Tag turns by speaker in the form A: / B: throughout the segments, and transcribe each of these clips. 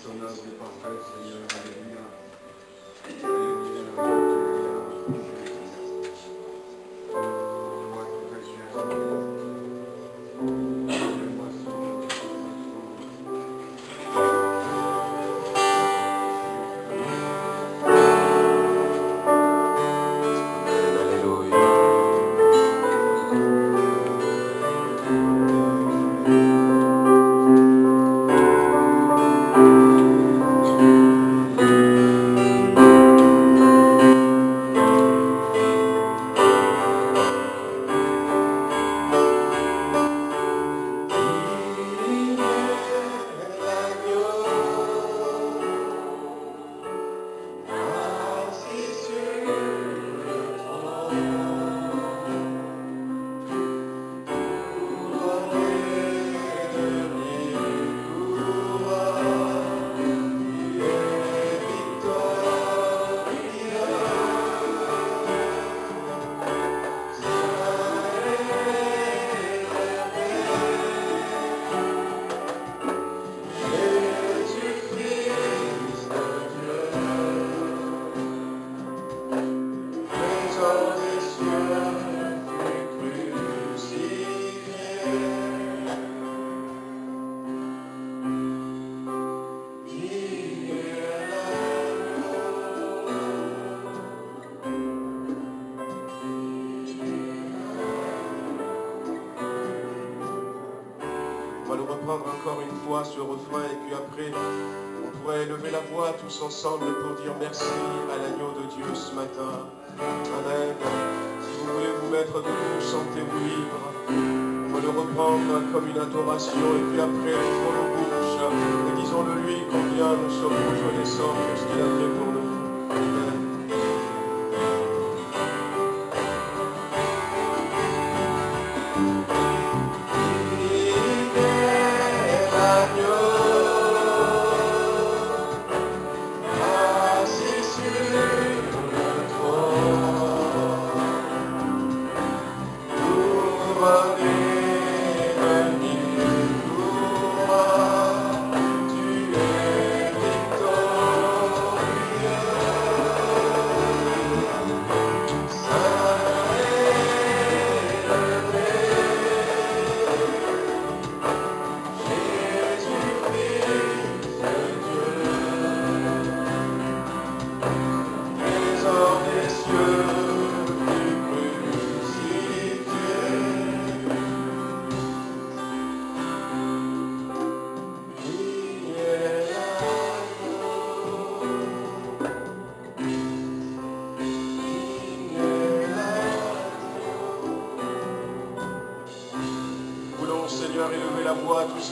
A: ton œuvre est parfaite, Seigneur. Alléluia. Alléluia. Ce refrain et puis après on pourrait lever la voix tous ensemble pour dire merci à l'agneau de Dieu ce matin. Amen. Si vous voulez vous mettre debout, sentez-vous libre. On va le reprendre comme une adoration et puis après ouvrons nos bouches et disons-le lui combien nous sommes reconnaissants de ce qu'il a fait pour nous. Amen.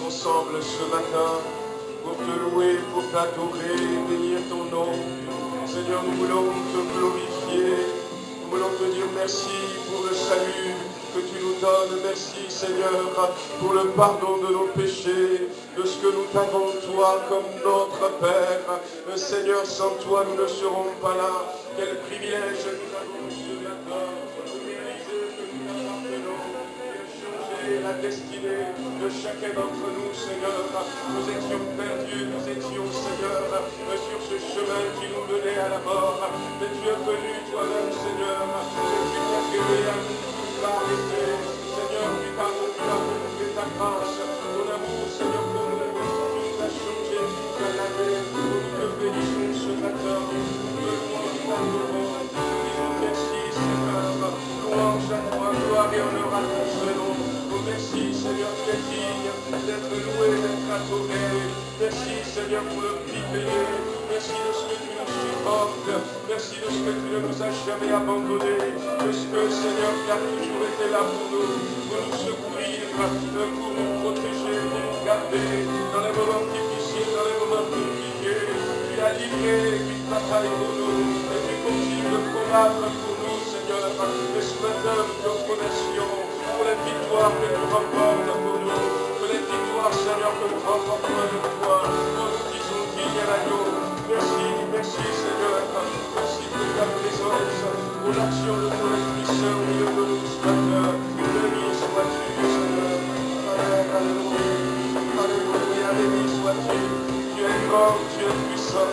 A: Ensemble ce matin pour te louer, pour t'adorer, bénir ton nom. Seigneur, nous voulons te glorifier, nous voulons te dire merci pour le salut que tu nous donnes. Merci Seigneur pour le pardon de nos péchés, de ce que nous t'avons toi comme notre Père. Seigneur, sans toi nous ne serons pas là. Quel privilège nous avons reçu d'accord de réaliser que nous t'appartenons. La destinée de chacun d'entre nous, Seigneur. Nous étions perdus, nous étions, Seigneur, sur ce chemin qui nous menait à la mort. Mais tu es venu toi-même, Seigneur, et tu t'as guéri à nous, tu t'as arrêté. Seigneur, tu t'as montré ta grâce, ton amour, Seigneur, pour nous. Tu nous as changé, tu nous as lavé. Nous te bénissons ce matin. Nous te t'adorons. Disons merci, Seigneur. Louange à toi, gloire et honneur à ton Seigneur. Merci Seigneur, tu es digne d'être loué, d'être adoré. Merci Seigneur pour le prix payé. Merci de ce que tu nous supportes. Merci de ce que tu ne nous as jamais abandonné. De ce que Seigneur, tu as toujours été là pour nous secourir, pour nous protéger, pour nous garder dans les moments difficiles, dans les moments compliqués. Tu as livré une bataille pour nous et tu continues de combattre pour nous, Seigneur. Et ce matin, nous te remercions pour les victoires que tu remportes pour nous, pour les victoires, Seigneur, que nous remportons avec toi. Nous disons digne à l'agneau. Merci, merci, Seigneur. Merci pour ta présence, pour l'action de ton Esprit Saint au milieu de nous ce matin. Béni sois-tu, Seigneur. Alléluia, alléluia, béni sois-tu. Tu es fort, tu es puissant.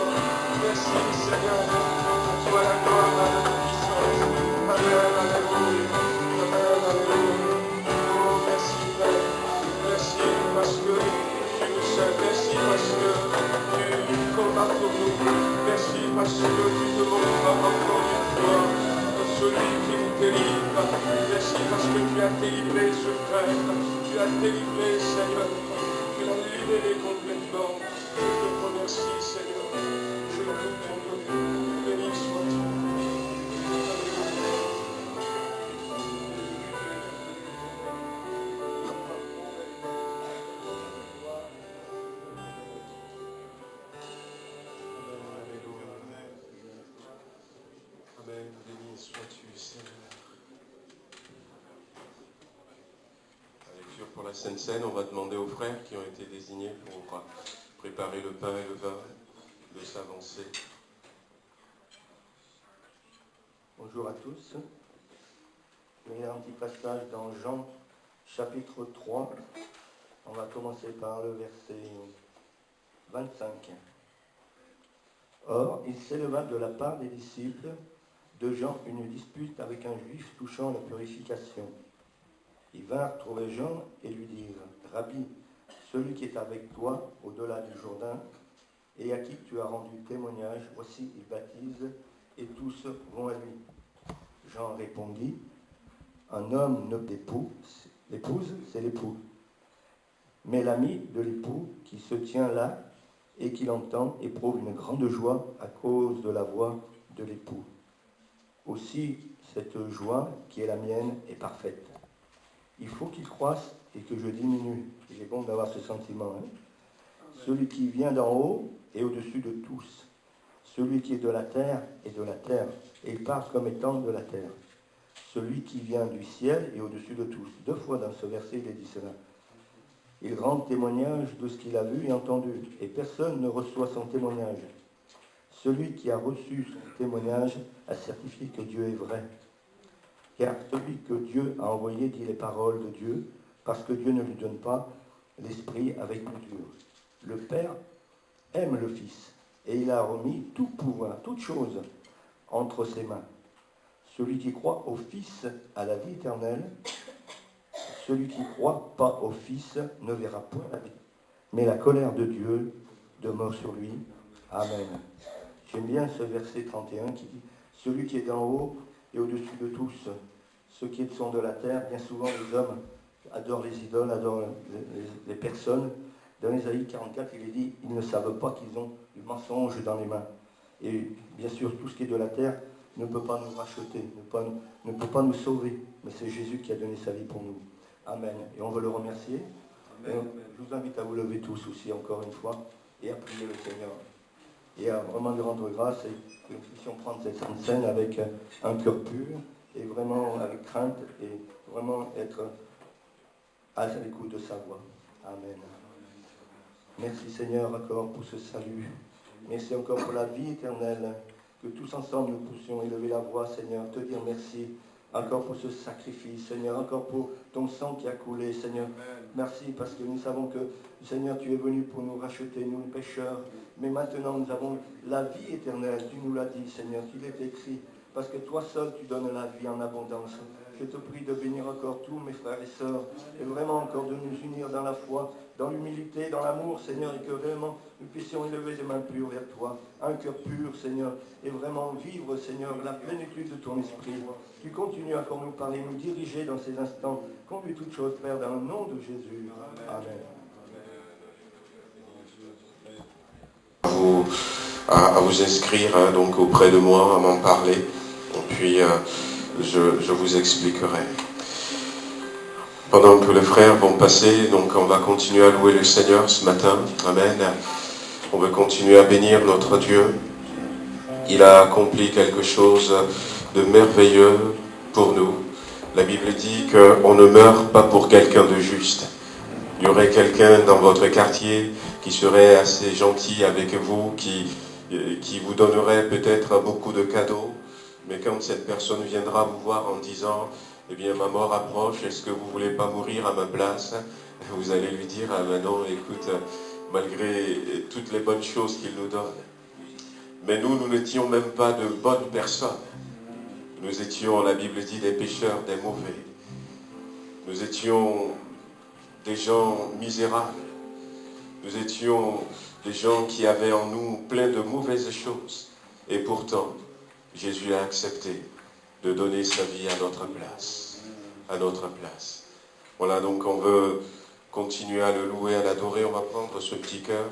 A: Merci Seigneur, pour toi la gloire, la puissance. Amen, alléluia. Amen, alléluia. Oh, merci Père. Merci parce que tu nous sais. Merci parce que tu combats pour nous. Merci parce que tu te montres encore une fois celui qui nous délivre. Merci parce que tu as délivré ce frère. Tu as délivré, Seigneur. Tu l'as libéré complètement. Je te remercie, Seigneur. Je loue ton nom. Béni sois-tu. Amen. Béni sois-tu, Seigneur. La lecture pour la Sainte Seine, on va demander aux frères qui ont été désignés pour préparer le pain et le vin de s'avancer.
B: Bonjour à tous. Il y a un petit passage dans Jean chapitre 3. On va commencer par le verset 25. Or, il s'éleva de la part des disciples de Jean une dispute avec un juif touchant la purification. Ils vinrent trouver Jean et lui dirent, « Rabbi, celui qui est avec toi au-delà du Jourdain, et à qui tu as rendu témoignage, voici, il baptise, et tous vont à lui. » Jean répondit, « Un homme ne l'épouse, c'est l'époux. Mais l'ami de l'époux qui se tient là et qui l'entend éprouve une grande joie à cause de la voix de l'époux. Aussi, cette joie qui est la mienne est parfaite. Il faut qu'il croisse et que je diminue. » Il est bon d'avoir ce sentiment. Celui qui vient d'en haut est au-dessus de tous. Celui qui est de la terre est de la terre, et il parle comme étant de la terre. Celui qui vient du ciel est au-dessus de tous. 2 fois dans ce verset, il est dit cela. Il rend témoignage de ce qu'il a vu et entendu, et personne ne reçoit son témoignage. Celui qui a reçu son témoignage a certifié que Dieu est vrai. Car celui que Dieu a envoyé dit les paroles de Dieu, parce que Dieu ne lui donne pas l'esprit avec mesure. Le Père aime le Fils, et il a remis tout pouvoir, toute chose, entre ses mains. Celui qui croit au Fils a la vie éternelle. Celui qui ne croit pas au Fils ne verra point la vie. Mais la colère de Dieu demeure sur lui. Amen. J'aime bien ce verset 31 qui dit « Celui qui est d'en haut est au-dessus de tous. Ceux qui sont de la terre, bien souvent les hommes adorent les idoles, adorent les personnes. Dans Ésaïe 44, il est dit « Ils ne savent pas qu'ils ont du mensonge dans les mains. » Et bien sûr, tout ce qui est de la terre ne peut pas nous racheter, ne peut pas nous sauver. Mais c'est Jésus qui a donné sa vie pour nous. Amen. Et on veut le remercier. Amen. Je vous invite à vous lever tous aussi, encore une fois, et à prier le Seigneur. Et à vraiment lui rendre grâce et que nous puissions prendre cette sainte scène avec un cœur pur et vraiment avec crainte et vraiment être à l'écoute de sa voix. Amen. Merci Seigneur encore pour ce salut. Merci encore pour la vie éternelle. Que tous ensemble nous puissions élever la voix, Seigneur, te dire merci. Encore pour ce sacrifice, Seigneur, encore pour ton sang qui a coulé, Seigneur. Merci parce que nous savons que, Seigneur, tu es venu pour nous racheter, nous les pécheurs. Mais maintenant, nous avons la vie éternelle. Tu nous l'as dit, Seigneur, qu'il est écrit. Parce que toi seul, tu donnes la vie en abondance. Je te prie de bénir encore tous mes frères et sœurs. Et vraiment encore de nous unir dans la foi, dans l'humilité, dans l'amour, Seigneur. Et que vraiment, nous puissions élever des mains pures vers toi. Un cœur pur, Seigneur. Et vraiment vivre, Seigneur, la plénitude de ton esprit. Tu continues à encore nous parler, nous diriger dans ces instants. Conduis toutes choses, Père, dans le nom de Jésus. Amen.
A: À vous inscrire donc auprès de moi, à m'en parler, et puis je vous expliquerai. Pendant que les frères vont passer, donc on va continuer à louer le Seigneur ce matin. Amen. On veut continuer à bénir notre Dieu. Il a accompli quelque chose de merveilleux pour nous. La Bible dit qu'on ne meurt pas pour quelqu'un de juste. Il y aurait quelqu'un dans votre quartier qui serait assez gentil avec vous, qui vous donnerait peut-être beaucoup de cadeaux, mais quand cette personne viendra vous voir en disant « Eh bien, ma mort approche, est-ce que vous ne voulez pas mourir à ma place ?» Vous allez lui dire « Ah ben non, écoute, malgré toutes les bonnes choses qu'il nous donne. Mais nous n'étions même pas de bonnes personnes. Nous étions, la Bible dit, des pécheurs, des mauvais. Nous étions des gens misérables. Nous étions des gens qui avaient en nous plein de mauvaises choses. Et pourtant, Jésus a accepté de donner sa vie à notre place. À notre place. Voilà, donc on veut continuer à le louer, à l'adorer. On va prendre ce petit cœur.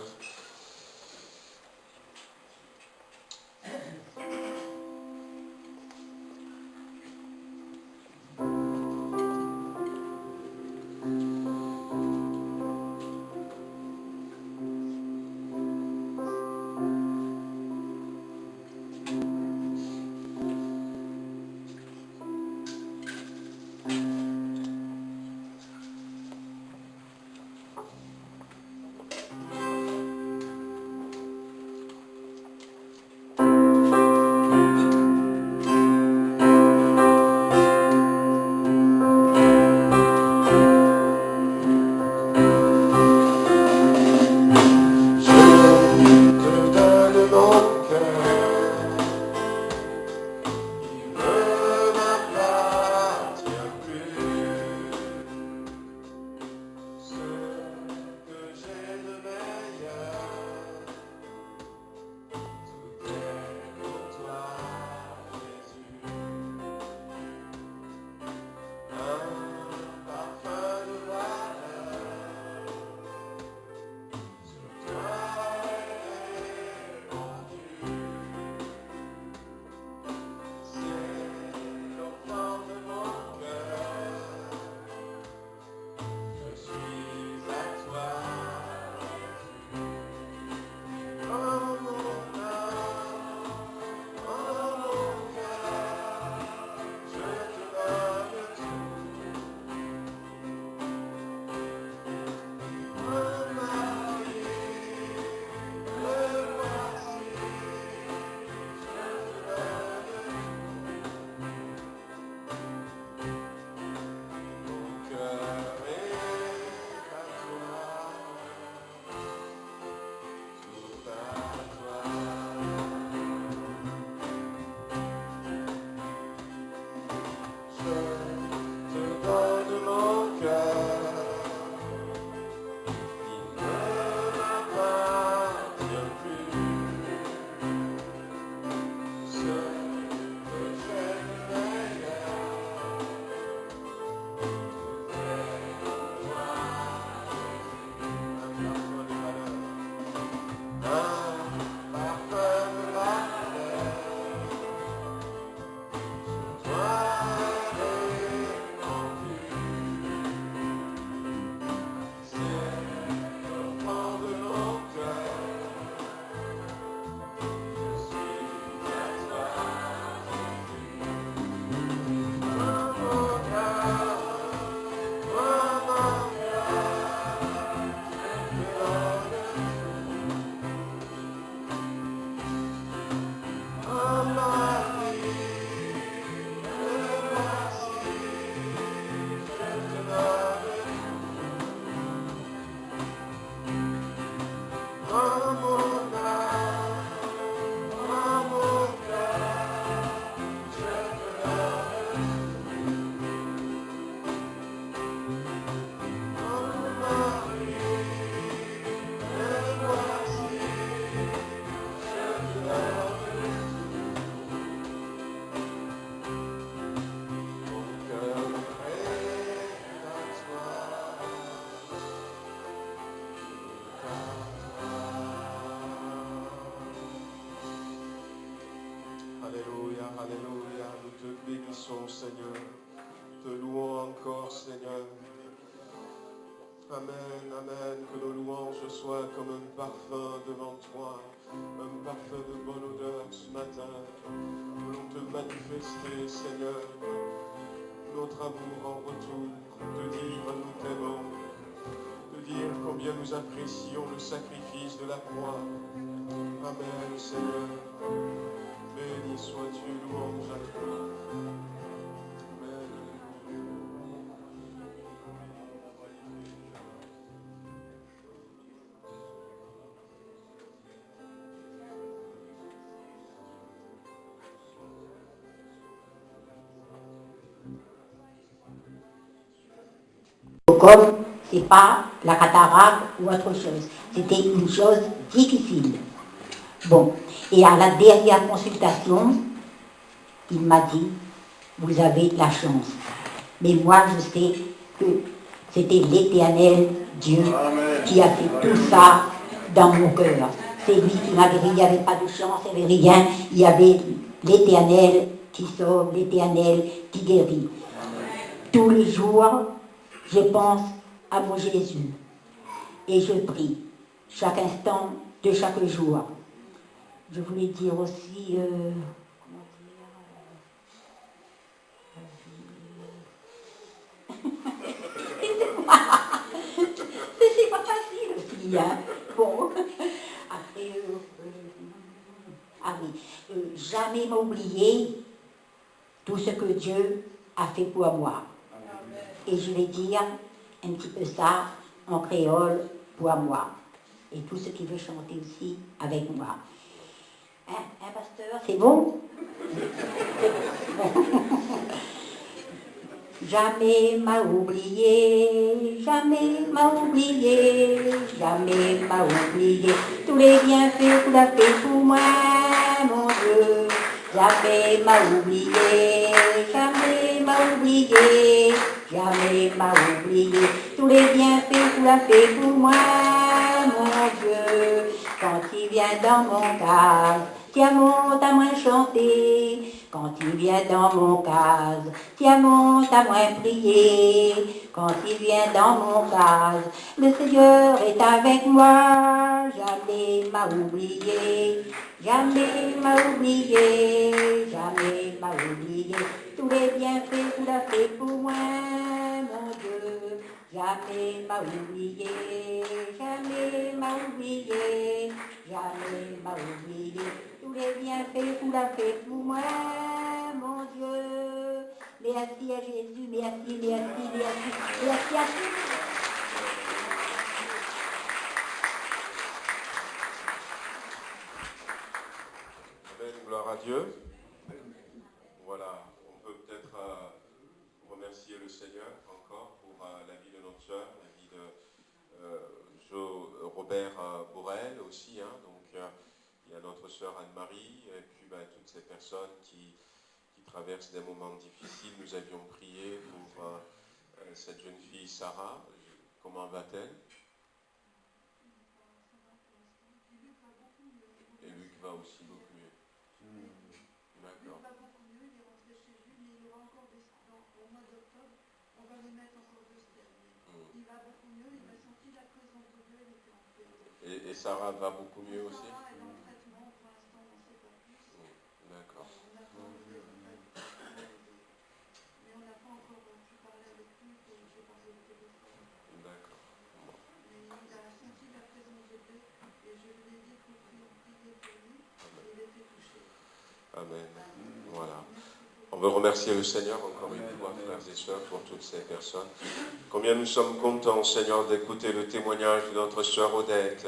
A: Alléluia, alléluia, nous te bénissons Seigneur, te louons encore Seigneur. Amen, amen, que nos louanges soient comme un parfum devant toi, un parfum de bonne odeur ce matin. Nous voulons te manifester Seigneur, notre amour en retour, te dire nous t'aimons, te dire combien nous apprécions le sacrifice de la croix. Amen Seigneur. Béni sois-tu, louange à toi. Amen.
C: glaucome, c'est pas la cataracte ou autre chose. C'était une chose difficile. Bon, et à la dernière consultation, il m'a dit, vous avez de la chance. Mais moi, je sais que c'était l'Éternel Dieu qui a fait tout ça dans mon cœur. C'est lui qui m'avait dit, il n'y avait pas de chance, il n'y avait rien. Il y avait l'Éternel qui sauve, l'Éternel qui guérit. Tous les jours, je pense à mon Jésus. Et je prie chaque instant de chaque jour. Je voulais dire aussi, c'est pas facile aussi, hein. Bon, après, jamais m'oublier tout ce que Dieu a fait pour moi. Et je vais dire un petit peu ça en créole pour moi. Et tout ce qui veut chanter aussi avec moi. Hein, pasteur, c'est bon? Jamais m'a oublié, jamais m'a oublié, jamais m'a oublié. Tous les bienfaits qu'il a fait pour moi, mon Dieu. Jamais m'a oublié, jamais m'a oublié, jamais m'a oublié. Tous les bienfaits qu'il a fait pour moi, mon Dieu. Quand il vient dans mon case, tiens monte à moi chanter. Quand il vient dans mon case, tiens monte à moi prier. Quand il vient dans mon case, le Seigneur est avec moi. Jamais m'a oublié, jamais m'a oublié, jamais m'a oublié. Tous les bienfaits qu'il a fait pour moi, mon Dieu. Jamais m'a oublié, jamais m'a oublié, jamais m'a oublié. Tous les bienfaits qu'il a fait pour moi, mon Dieu. Merci à Jésus, merci, merci, merci, merci à Jésus.
A: Amen, gloire à Dieu. Voilà, on peut peut-être remercier le Seigneur encore pour la vie de notre sœur, la vie de Robert Borel aussi. Hein, donc, il y a notre sœur Anne-Marie, et puis toutes ces personnes qui traversent des moments difficiles. Nous avions prié pour cette jeune fille Sarah. Comment va-t-elle? Et Luc va aussi beaucoup mieux. D'accord.
D: Il va beaucoup mieux, il est rentré chez lui, mais il aura encore des au mois d'octobre, on va les mettre encore 2 semaines. Il va beaucoup mieux, il a senti la présence de Dieu, elle était en paix.
A: Et Sarah va beaucoup mieux aussi?
D: Sarah est en traitement, pour l'instant on ne sait pas plus.
A: D'accord.
D: On attend le résultat. Mais on n'a pas encore pu parler avec lui, j'ai parlé au téléphone.
A: D'accord.
D: Mais il a senti la présence de Dieu, et je lui ai dit qu'on priait pour lui, et il était touché.
A: Amen. Voilà. On veut remercier le Seigneur encore une fois, frères et sœurs, pour toutes ces personnes. Combien nous sommes contents, Seigneur, d'écouter le témoignage de notre sœur Odette.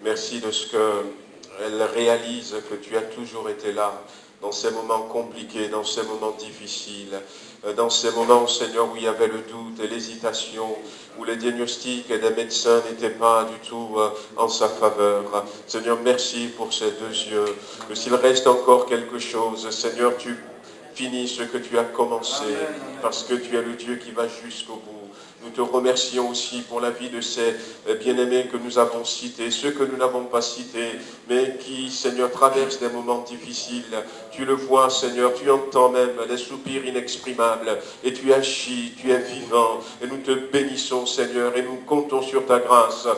A: Merci de ce qu'elle réalise que tu as toujours été là, dans ces moments compliqués, dans ces moments difficiles, dans ces moments, Seigneur, où il y avait le doute et l'hésitation, où les diagnostics des médecins n'étaient pas du tout en sa faveur. Seigneur, merci pour ces 2 yeux, que s'il reste encore quelque chose, Seigneur, tu finis ce que tu as commencé, parce que tu es le Dieu qui va jusqu'au bout. Nous te remercions aussi pour la vie de ces bien-aimés que nous avons cités, ceux que nous n'avons pas cités, mais qui, Seigneur, traversent des moments difficiles. Tu le vois, Seigneur, tu entends même des soupirs inexprimables, et tu agis, tu es vivant, et nous te bénissons, Seigneur, et nous comptons sur ta grâce,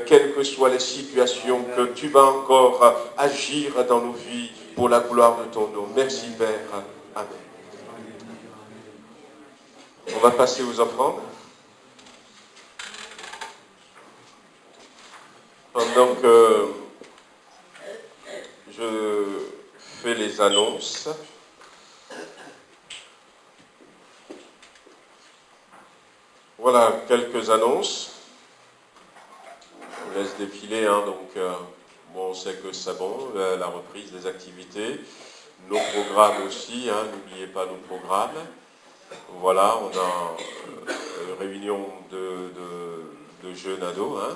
A: quelles que soient les situations, que tu vas encore agir dans nos vies pour la gloire de ton nom. Merci, Père. Amen. On va passer aux offrandes. Pendant que je fais les annonces, voilà quelques annonces. Je laisse défiler, hein, donc bon, on sait que c'est bon, la reprise des activités, nos programmes aussi, hein, n'oubliez pas nos programmes. Voilà, on a réunion de jeunes ados, hein,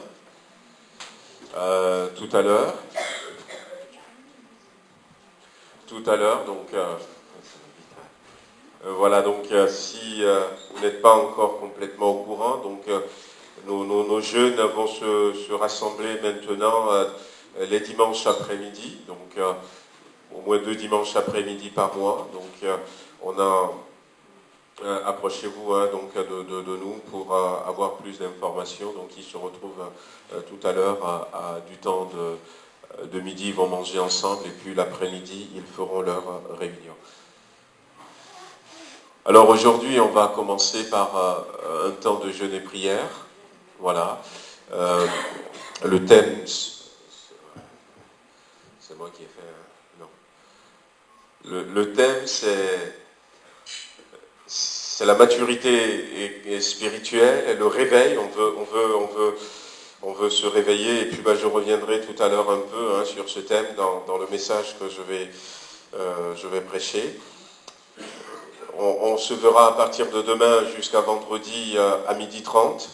A: tout à l'heure. Donc voilà, donc si vous n'êtes pas encore complètement au courant, donc nos jeunes vont se rassembler maintenant les dimanches après-midi, donc au moins 2 dimanches après-midi par mois. Donc on a approchez-vous hein, donc de nous pour avoir plus d'informations. Donc ils se retrouvent tout à l'heure à du temps de midi, ils vont manger ensemble et puis l'après-midi ils feront leur réunion. Alors aujourd'hui on va commencer par un temps de jeûne et prière. Voilà. Le thème, c'est moi qui ai fait. Non. Le thème c'est la maturité et spirituelle et le réveil. On veut se réveiller. Et puis je reviendrai tout à l'heure un peu hein, sur ce thème dans le message que je vais prêcher. On se verra à partir de demain jusqu'à vendredi à 12h30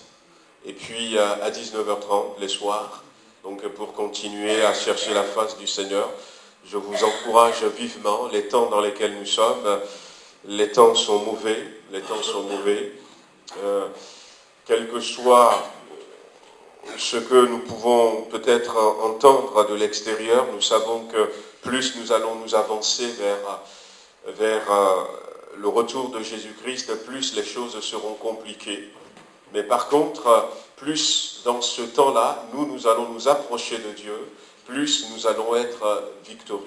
A: et puis à 19h30 les soirs. Donc pour continuer à chercher la face du Seigneur, je vous encourage vivement. Les temps dans lesquels nous sommes, les temps sont mauvais. Quel que soit ce que nous pouvons peut-être entendre de l'extérieur, nous savons que plus nous allons nous avancer vers le retour de Jésus-Christ, plus les choses seront compliquées. Mais par contre, plus dans ce temps-là, nous allons nous approcher de Dieu, plus nous allons être victorieux.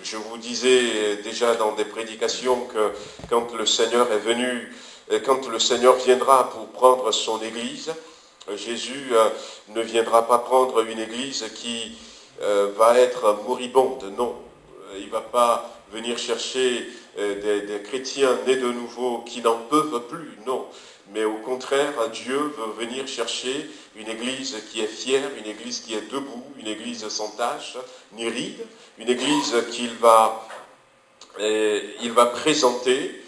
A: Je vous disais déjà dans des prédications que quand le Seigneur est venu, quand le Seigneur viendra pour prendre son Église, Jésus ne viendra pas prendre une Église qui va être moribonde, non. Il ne va pas venir chercher des chrétiens nés de nouveau qui n'en peuvent plus, non. Mais au contraire, Dieu veut venir chercher une Église qui est fière, une Église qui est debout, une Église sans tache ni ride, une Église qu'il va présenter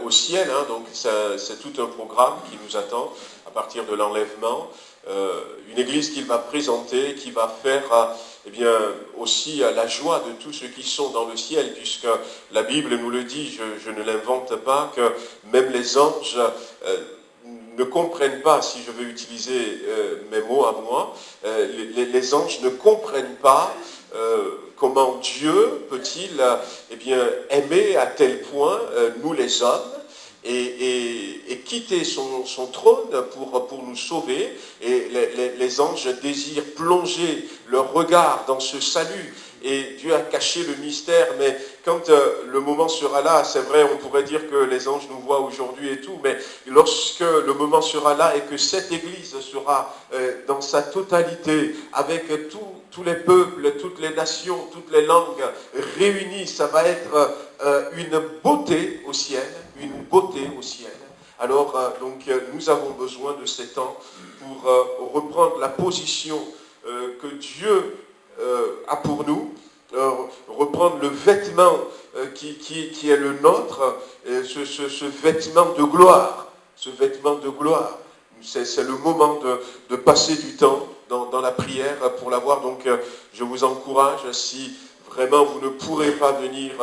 A: au ciel. Hein, donc c'est tout un programme qui nous attend à partir de l'enlèvement. Une Église qu'il va présenter, qui va faire aussi la joie de tous ceux qui sont dans le ciel, puisque la Bible nous le dit, je ne l'invente pas, que même les anges ne comprennent pas, si je veux utiliser mes mots à moi, les anges ne comprennent pas comment Dieu peut-il aimer à tel point nous les hommes et quitter son trône pour nous sauver. Et les anges désirent plonger leur regard dans ce salut. Et Dieu a caché le mystère, mais quand le moment sera là, c'est vrai, on pourrait dire que les anges nous voient aujourd'hui et tout, mais lorsque le moment sera là et que cette Église sera dans sa totalité, avec tous les peuples, toutes les nations, toutes les langues réunies, ça va être une beauté au ciel, Alors, nous avons besoin de ces temps pour reprendre la position que Dieu a pour nous, reprendre le vêtement qui est le nôtre, ce vêtement de gloire. C'est le moment de passer du temps dans la prière pour l'avoir. Donc, je vous encourage, si vraiment vous ne pourrez pas venir,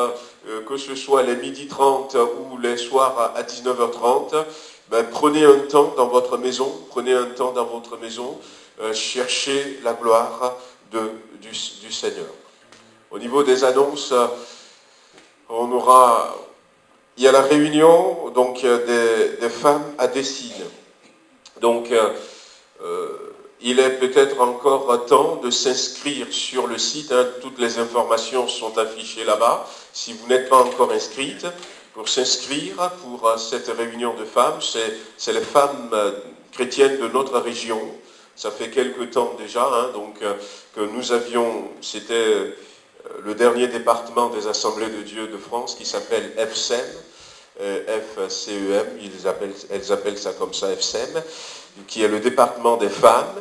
A: que ce soit les 12h30 ou les soirs à 19h30, prenez un temps dans votre maison, cherchez la gloire du Seigneur. Au niveau des annonces, il y a la réunion donc des femmes à Dessines. Donc, il est peut-être encore temps de s'inscrire sur le site. Hein, toutes les informations sont affichées là-bas. Si vous n'êtes pas encore inscrite, pour s'inscrire pour cette réunion de femmes, c'est les femmes chrétiennes de notre région. Ça fait quelque temps déjà, hein, donc que nous avions, c'était le dernier département des Assemblées de Dieu de France qui s'appelle FCEM, FCEM, elles appellent ça comme ça, FCEM, qui est le département des femmes,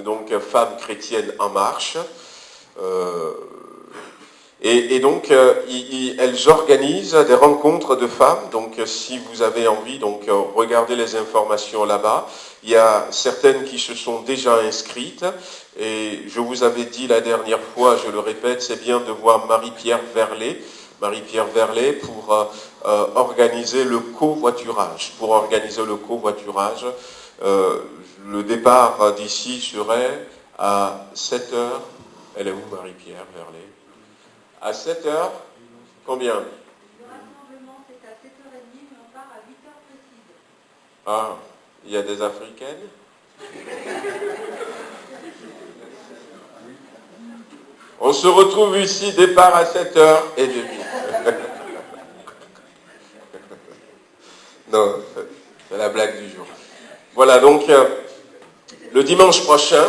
A: donc Femmes chrétiennes en marche. Et donc, elles organisent des rencontres de femmes. Donc, si vous avez envie, donc regardez les informations là-bas. Il y a certaines qui se sont déjà inscrites. Et je vous avais dit la dernière fois, je le répète, c'est bien de voir Marie-Pierre Verlet. Marie-Pierre Verlet pour organiser le covoiturage. Pour organiser le covoiturage, le départ d'ici serait à 7 heures. Elle est où, Marie-Pierre Verlet? À 7 heures, combien?
D: Le rassemblement, c'est à 7h30, mais on part à 8h précises.
A: Ah, il y a des Africaines? On se retrouve ici, départ à 7h30. Non, c'est la blague du jour. Voilà, donc, le dimanche prochain,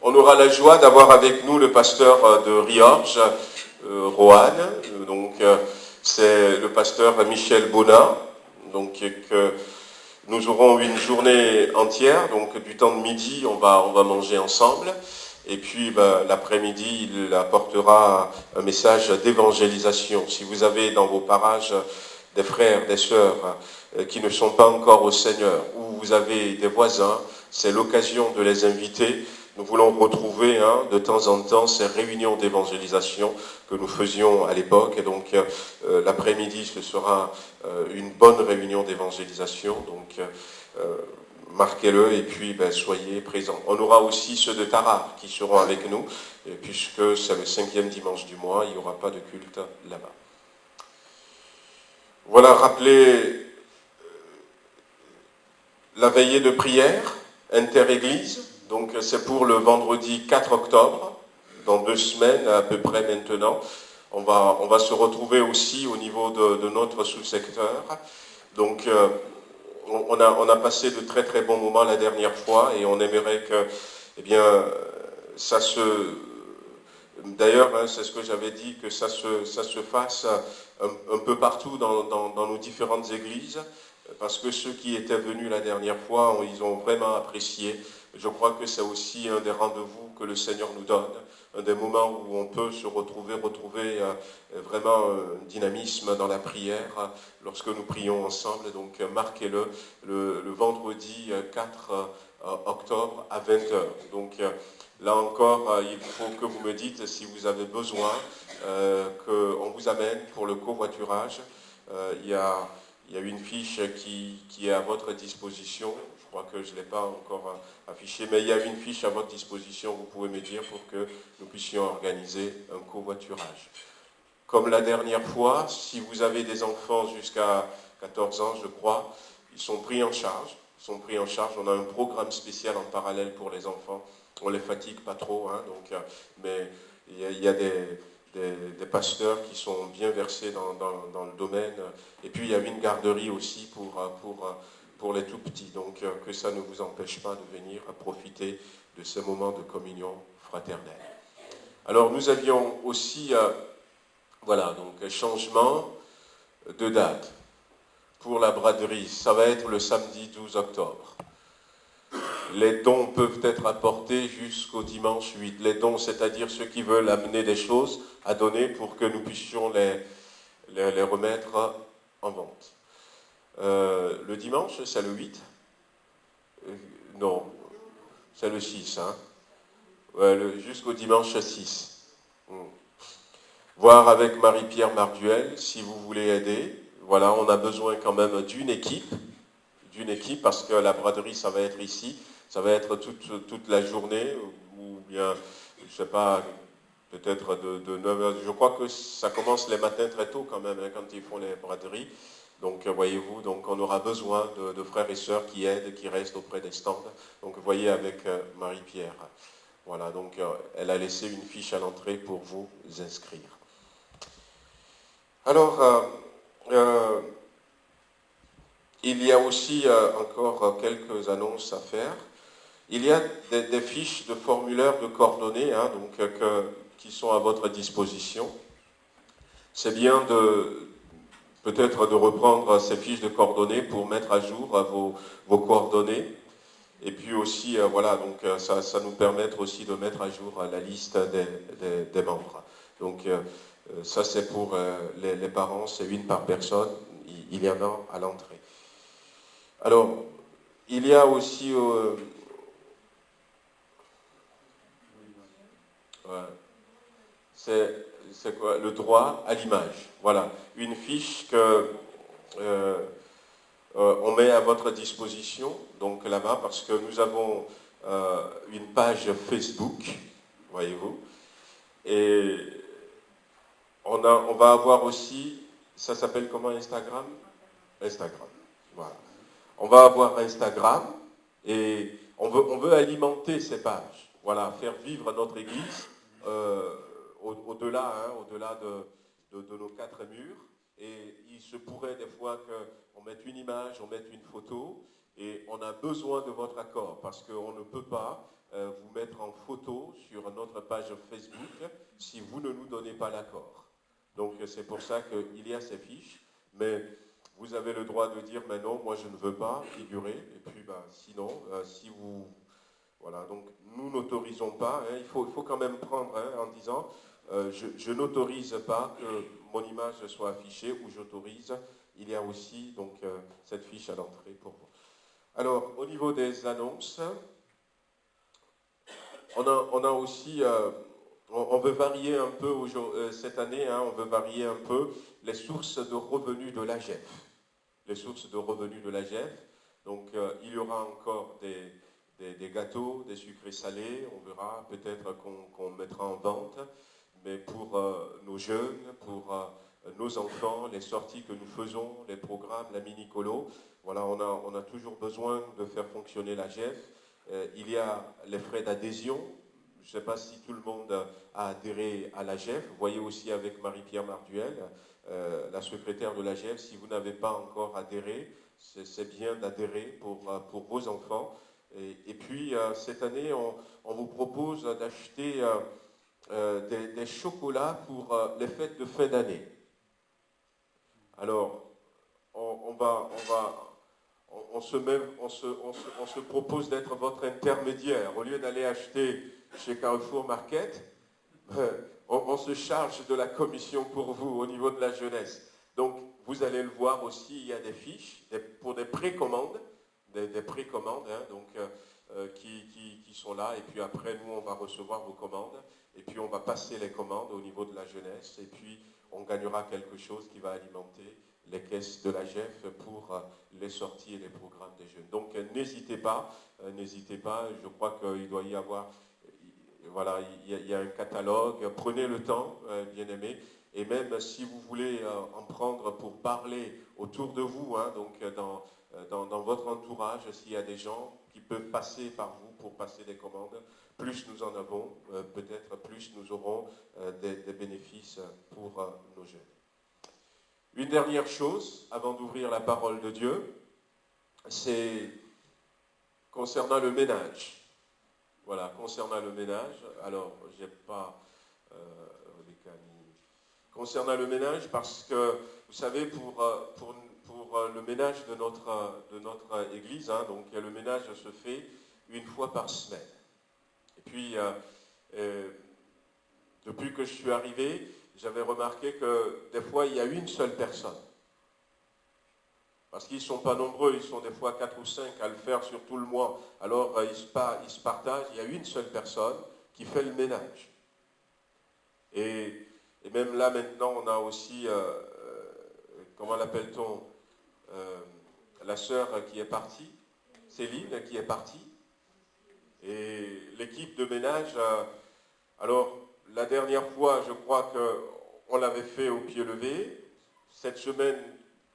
A: on aura la joie d'avoir avec nous le pasteur de Riorges, Roanne. Donc, c'est le pasteur Michel Bonat. Donc, que nous aurons une journée entière. Donc, du temps de midi, on va manger ensemble. Et puis, l'après-midi, il apportera un message d'évangélisation. Si vous avez dans vos parages des frères, des sœurs qui ne sont pas encore au Seigneur, ou vous avez des voisins, c'est l'occasion de les inviter. Nous voulons retrouver de temps en temps ces réunions d'évangélisation que nous faisions à l'époque. Et donc, l'après-midi, ce sera une bonne réunion d'évangélisation. Donc, marquez-le et puis soyez présents. On aura aussi ceux de Tarare qui seront avec nous, puisque c'est le 5e dimanche du mois, il n'y aura pas de culte là-bas. Voilà, rappelez la veillée de prière inter-église. Donc c'est pour le vendredi 4 octobre, dans 2 semaines à peu près maintenant. On va se retrouver aussi au niveau de notre sous-secteur. Donc on a passé de très très bons moments la dernière fois et on aimerait que, ça se... D'ailleurs, c'est ce que j'avais dit, que ça se fasse un peu partout dans nos différentes églises, parce que ceux qui étaient venus la dernière fois, ils ont vraiment apprécié. Je crois que c'est aussi un des rendez-vous que le Seigneur nous donne, un des moments où on peut se retrouver vraiment un dynamisme dans la prière lorsque nous prions ensemble. Donc marquez-le, le vendredi 4 octobre à 20h. Donc là encore, il faut que vous me dites si vous avez besoin qu'on vous amène pour le covoiturage. Il y a une fiche qui est à votre disposition. Je crois que je ne l'ai pas encore affichée, mais il y a une fiche à votre disposition, vous pouvez me dire, pour que nous puissions organiser un covoiturage. Comme la dernière fois, si vous avez des enfants jusqu'à 14 ans, je crois, ils sont pris en charge. On a un programme spécial en parallèle pour les enfants. On ne les fatigue pas trop, mais il y a des pasteurs qui sont bien versés dans le domaine. Et puis il y a une garderie aussi pour les tout petits. Donc que ça ne vous empêche pas de venir profiter de ces moments de communion fraternelle. Alors nous avions aussi, changement de date pour la braderie. Ça va être le samedi 12 octobre. Les dons peuvent être apportés jusqu'au dimanche 8. Les dons, c'est-à-dire ceux qui veulent amener des choses à donner pour que nous puissions les remettre en vente. Le dimanche, c'est le 8 ? Non, c'est le 6. Jusqu'au dimanche 6. Voir avec Marie-Pierre Marduel si vous voulez aider. Voilà, on a besoin quand même d'une équipe parce que la braderie, ça va être ici. Ça va être toute la journée, ou bien, je ne sais pas, peut-être de 9h. Je crois que ça commence les matins très tôt quand même, quand ils font les braderies. Donc, voyez-vous, donc on aura besoin de frères et sœurs qui aident, qui restent auprès des stands. Donc, voyez avec Marie-Pierre. Voilà, donc elle a laissé une fiche à l'entrée pour vous inscrire. Alors, il y a aussi encore quelques annonces à faire. Il y a des fiches de formulaires de coordonnées qui sont à votre disposition. C'est bien peut-être de reprendre ces fiches de coordonnées pour mettre à jour vos coordonnées. Et puis aussi, ça nous permettre aussi de mettre à jour la liste des membres. Donc ça c'est pour les parents, c'est une par personne, il y en a à l'entrée. Alors, il y a aussi c'est quoi? Le droit à l'image. Voilà, une fiche que on met à votre disposition, donc là-bas, parce que nous avons une page Facebook, voyez-vous, et on va avoir aussi, ça s'appelle comment Instagram? Instagram, voilà. On va avoir Instagram et on veut alimenter ces pages, voilà, faire vivre notre Église au-delà, hein, au-delà de nos quatre murs. Et il se pourrait des fois qu'on mette une image, on mette une photo, et on a besoin de votre accord, parce qu'on ne peut pas vous mettre en photo sur notre page Facebook si vous ne nous donnez pas l'accord. Donc c'est pour ça qu'il y a ces fiches, mais vous avez le droit de dire, mais non, moi je ne veux pas figurer, et puis sinon, si vous... Voilà, donc nous n'autorisons pas, hein, il faut quand même prendre en disant, je n'autorise pas que mon image soit affichée, ou j'autorise, il y a aussi donc cette fiche à l'entrée pour vous. Alors, au niveau des annonces, on a aussi, on veut varier un peu cette année, hein, on veut varier un peu les sources de revenus de l'AGEF. Les sources de revenus de l'AGEF. Donc, il y aura encore des gâteaux, des sucrés salés, on verra peut-être qu'on mettra en vente, mais pour nos jeunes, pour nos enfants, les sorties que nous faisons, les programmes, la mini-colo, voilà, on a toujours besoin de faire fonctionner l'AGEF. Il y a les frais d'adhésion. Je ne sais pas si tout le monde a adhéré à l'AGEF. Vous voyez aussi avec Marie-Pierre Marduel, la secrétaire de l'AGEF, si vous n'avez pas encore adhéré, c'est bien d'adhérer pour vos enfants. Et puis, cette année, on vous propose d'acheter des chocolats pour les fêtes de fin d'année. Alors, on se propose d'être votre intermédiaire. Au lieu d'aller acheter chez Carrefour Market, on se charge de la commission pour vous au niveau de la jeunesse. Donc, vous allez le voir aussi, il y a des fiches pour des précommandes, des précommandes, hein, donc, qui sont là. Et puis après, nous, on va recevoir vos commandes. Et puis, on va passer les commandes au niveau de la jeunesse. Et puis, on gagnera quelque chose qui va alimenter les caisses de l'AGEF pour les sorties et les programmes des jeunes. Donc, n'hésitez pas. Je crois qu'il doit y avoir... Voilà, il y a un catalogue. Prenez le temps, bien-aimés. Et même si vous voulez en prendre pour parler autour de vous, hein, donc dans votre entourage, s'il y a des gens qui peuvent passer par vous pour passer des commandes, plus nous en avons, peut-être plus nous aurons des bénéfices pour nos jeunes. Une dernière chose, avant d'ouvrir la parole de Dieu, c'est concernant le ménage. Voilà, concernant le ménage, alors j'ai pas concernant le ménage, parce que vous savez, pour le ménage de notre église, hein, donc le ménage se fait une fois par semaine. Et puis, depuis que je suis arrivé, j'avais remarqué que des fois, il y a une seule personne. Parce qu'ils ne sont pas nombreux, ils sont des fois 4 ou 5 à le faire sur tout le mois. Alors, ils se partagent, il y a une seule personne qui fait le ménage. Et même là, maintenant, on a aussi, comment l'appelle-t-on, la sœur qui est partie, Céline qui est partie. Et l'équipe de ménage, alors, la dernière fois, je crois qu'on l'avait fait au pied levé. Cette semaine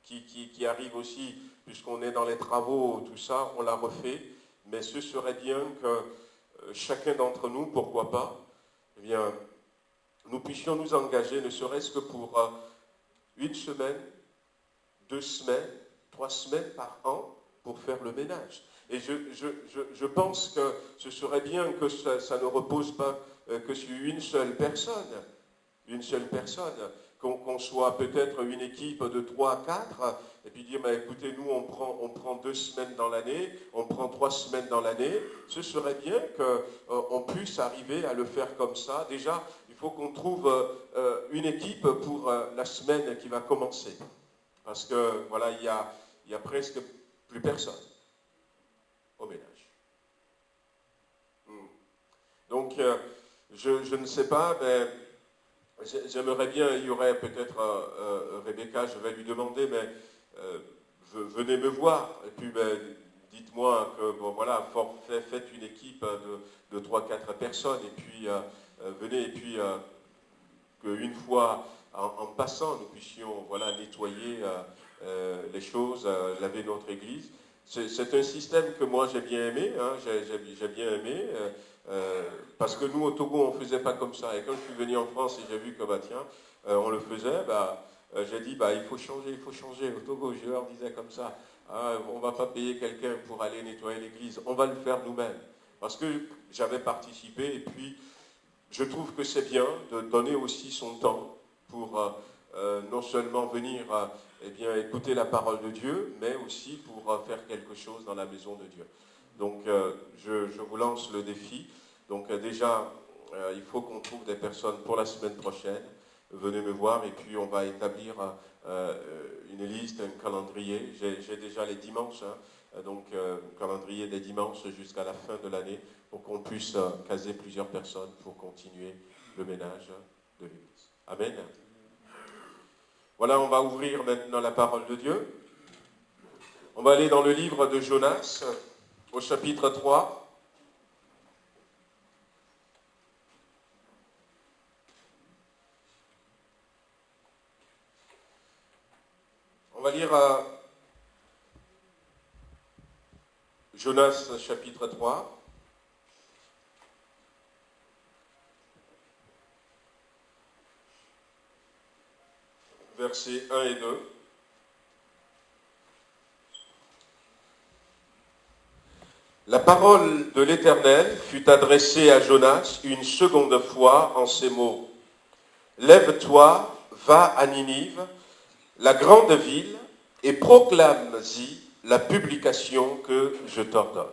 A: qui arrive aussi, puisqu'on est dans les travaux, tout ça, on l'a refait. Mais ce serait bien que chacun d'entre nous, pourquoi pas, eh bien, nous puissions nous engager, ne serait-ce que pour une semaine, 2 semaines, 3 semaines par an, pour faire le ménage. Et je pense que ce serait bien que ça ne repose pas que sur une seule personne, qu'on soit peut-être une équipe de 3 à 4, et puis dire, écoutez, nous, on prend 2 semaines dans l'année, on prend 3 semaines dans l'année. Ce serait bien qu'on puisse arriver à le faire comme ça. Déjà, il faut qu'on trouve une équipe pour la semaine qui va commencer. Parce que, voilà, il y a presque plus personne au ménage. Donc, je ne sais pas, mais j'aimerais bien, il y aurait peut-être Rebecca, je vais lui demander, mais venez me voir, et puis dites-moi que, bon voilà, faites une équipe de 3-4 personnes, et puis venez, et puis qu'une fois en passant, nous puissions voilà, nettoyer les choses, laver notre église. C'est un système que moi j'ai bien aimé, hein, j'ai bien aimé, parce que nous au Togo on ne faisait pas comme ça, et quand je suis venu en France et j'ai vu que on le faisait, j'ai dit il faut changer. Au Togo je leur disais comme ça, on ne va pas payer quelqu'un pour aller nettoyer l'église, on va le faire nous-mêmes, parce que j'avais participé, et puis je trouve que c'est bien de donner aussi son temps pour non seulement venir écouter la parole de Dieu, mais aussi pour faire quelque chose dans la maison de Dieu. Donc je vous lance le défi. Donc déjà, il faut qu'on trouve des personnes pour la semaine prochaine. Venez me voir et puis on va établir une liste, un calendrier. J'ai déjà les dimanches, donc un calendrier des dimanches jusqu'à la fin de l'année pour qu'on puisse caser plusieurs personnes pour continuer le ménage de l'Église. Amen. Voilà, on va ouvrir maintenant la parole de Dieu. On va aller dans le livre de Jonas, au chapitre 3. On va lire Jonas, chapitre 3. Versets 1 et 2. La parole de l'Éternel fut adressée à Jonas une seconde fois en ces mots. Lève-toi, va à Ninive, la grande ville, et proclame-y la publication que je t'ordonne.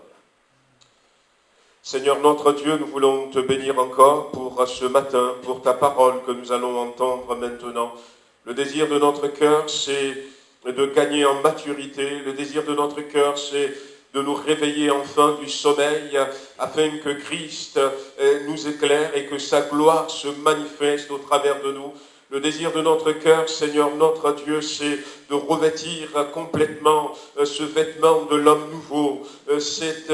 A: Seigneur notre Dieu, nous voulons te bénir encore pour ce matin, pour ta parole que nous allons entendre maintenant. Le désir de notre cœur, c'est de gagner en maturité. Le désir de notre cœur, c'est de nous réveiller enfin du sommeil, afin que Christ nous éclaire et que sa gloire se manifeste au travers de nous. Le désir de notre cœur, Seigneur notre Dieu, c'est de revêtir complètement ce vêtement de l'homme nouveau, cette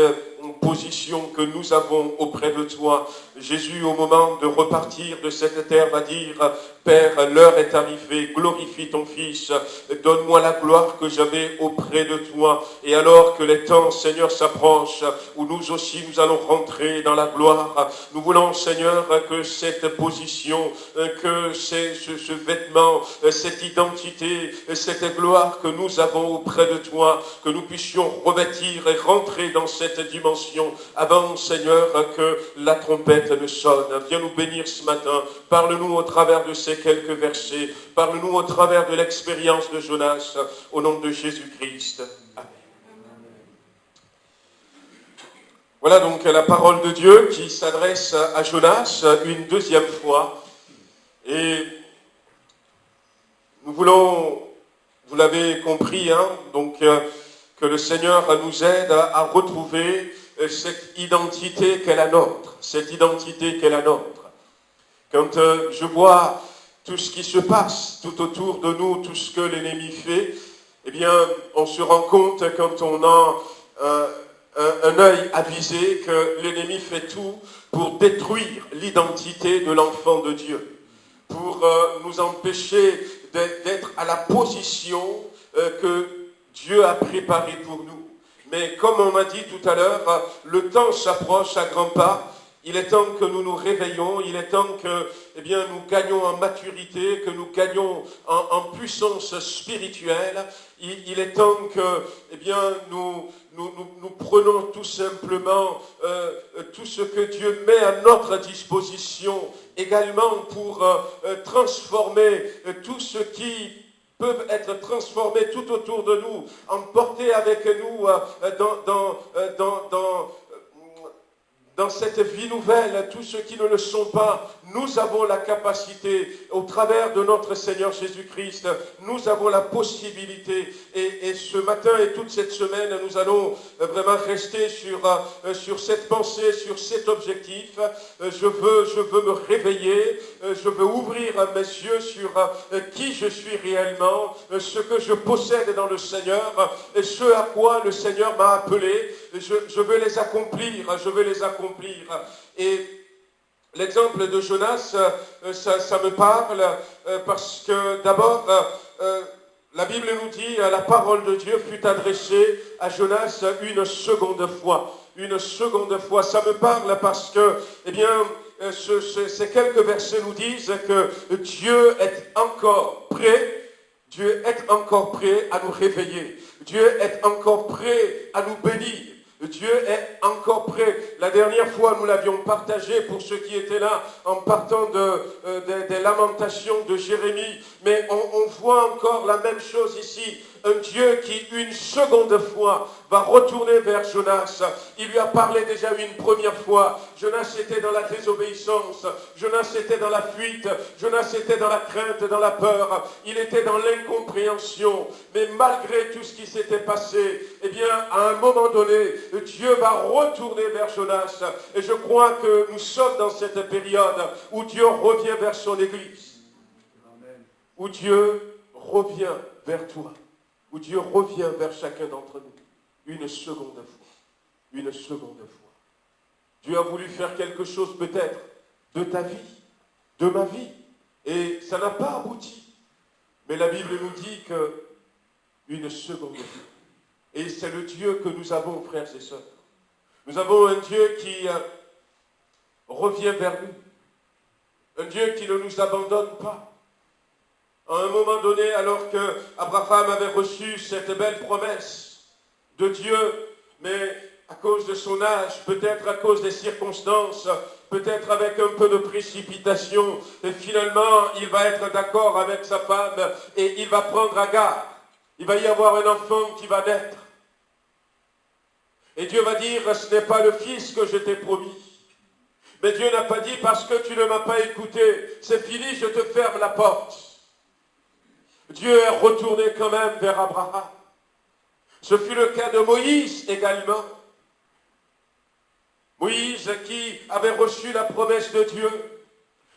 A: position que nous avons auprès de toi. Jésus, au moment de repartir de cette terre, va dire « Père, l'heure est arrivée, glorifie ton Fils, donne-moi la gloire que j'avais auprès de toi. » Et alors que les temps, Seigneur, s'approchent, où nous aussi nous allons rentrer dans la gloire, nous voulons, Seigneur, que cette position, que ce vêtement, cette identité, cette gloire que nous avons auprès de toi, que nous puissions revêtir et rentrer dans cette dimension avant, Seigneur, que la trompette ne sonne. Viens nous bénir ce matin. Parle-nous au travers de ces quelques versets. Parle-nous au travers de l'expérience de Jonas. Au nom de Jésus-Christ. Amen. Voilà donc la parole de Dieu qui s'adresse à Jonas une deuxième fois. Et nous voulons, vous l'avez compris, donc que le Seigneur nous aide à retrouver cette identité qu'est la nôtre, cette identité qu'est la nôtre. Quand je vois tout ce qui se passe tout autour de nous, tout ce que l'ennemi fait, eh bien, on se rend compte quand on a un œil avisé que l'ennemi fait tout pour détruire l'identité de l'enfant de Dieu, pour nous empêcher d'être à la position que Dieu a préparée pour nous. Mais comme on m'a dit tout à l'heure, le temps s'approche à grands pas. Il est temps que nous nous réveillons, il est temps que nous gagnions en maturité, que nous gagnions en puissance spirituelle. Il est temps que nous prenons tout simplement tout ce que Dieu met à notre disposition également pour transformer tout ce qui peuvent être transformés tout autour de nous, dans cette vie nouvelle, tous ceux qui ne le sont pas, nous avons la capacité, au travers de notre Seigneur Jésus-Christ, nous avons la possibilité, et ce matin et toute cette semaine, nous allons vraiment rester sur cette pensée, sur cet objectif. Je veux me réveiller, je veux ouvrir mes yeux sur qui je suis réellement, ce que je possède dans le Seigneur, et ce à quoi le Seigneur m'a appelé. Je veux les accomplir, Et l'exemple de Jonas, ça me parle parce que d'abord, la Bible nous dit, la parole de Dieu fut adressée à Jonas une seconde fois. Une seconde fois, ça me parle parce que, eh bien, ces quelques versets nous disent que Dieu est encore prêt. Dieu est encore prêt à nous réveiller. Dieu est encore prêt à nous bénir. Dieu est encore prêt. La dernière fois, nous l'avions partagé pour ceux qui étaient là en partant des lamentations de Jérémie. Mais on voit encore la même chose ici. Un Dieu qui, une seconde fois, va retourner vers Jonas. Il lui a parlé déjà une première fois. Jonas était dans la désobéissance. Jonas était dans la fuite. Jonas était dans la crainte, dans la peur. Il était dans l'incompréhension. Mais malgré tout ce qui s'était passé, eh bien, à un moment donné, Dieu va retourner vers Jonas. Et je crois que nous sommes dans cette période où Dieu revient vers son Église. Où Dieu revient vers toi. Où Dieu revient vers chacun d'entre nous, une seconde fois. Une seconde fois. Dieu a voulu faire quelque chose peut-être de ta vie, de ma vie, et ça n'a pas abouti. Mais la Bible nous dit que une seconde fois. Et c'est le Dieu que nous avons, frères et sœurs. Nous avons un Dieu qui revient vers nous. Un Dieu qui ne nous abandonne pas. À un moment donné, alors qu'Abraham avait reçu cette belle promesse de Dieu, mais à cause de son âge, peut-être à cause des circonstances, peut-être avec un peu de précipitation, et finalement, il va être d'accord avec sa femme et il va prendre Agar. Il va y avoir un enfant qui va naître. Et Dieu va dire, ce n'est pas le fils que je t'ai promis. Mais Dieu n'a pas dit, parce que tu ne m'as pas écouté, c'est fini, je te ferme la porte. Dieu est retourné quand même vers Abraham. Ce fut le cas de Moïse également. Moïse qui avait reçu la promesse de Dieu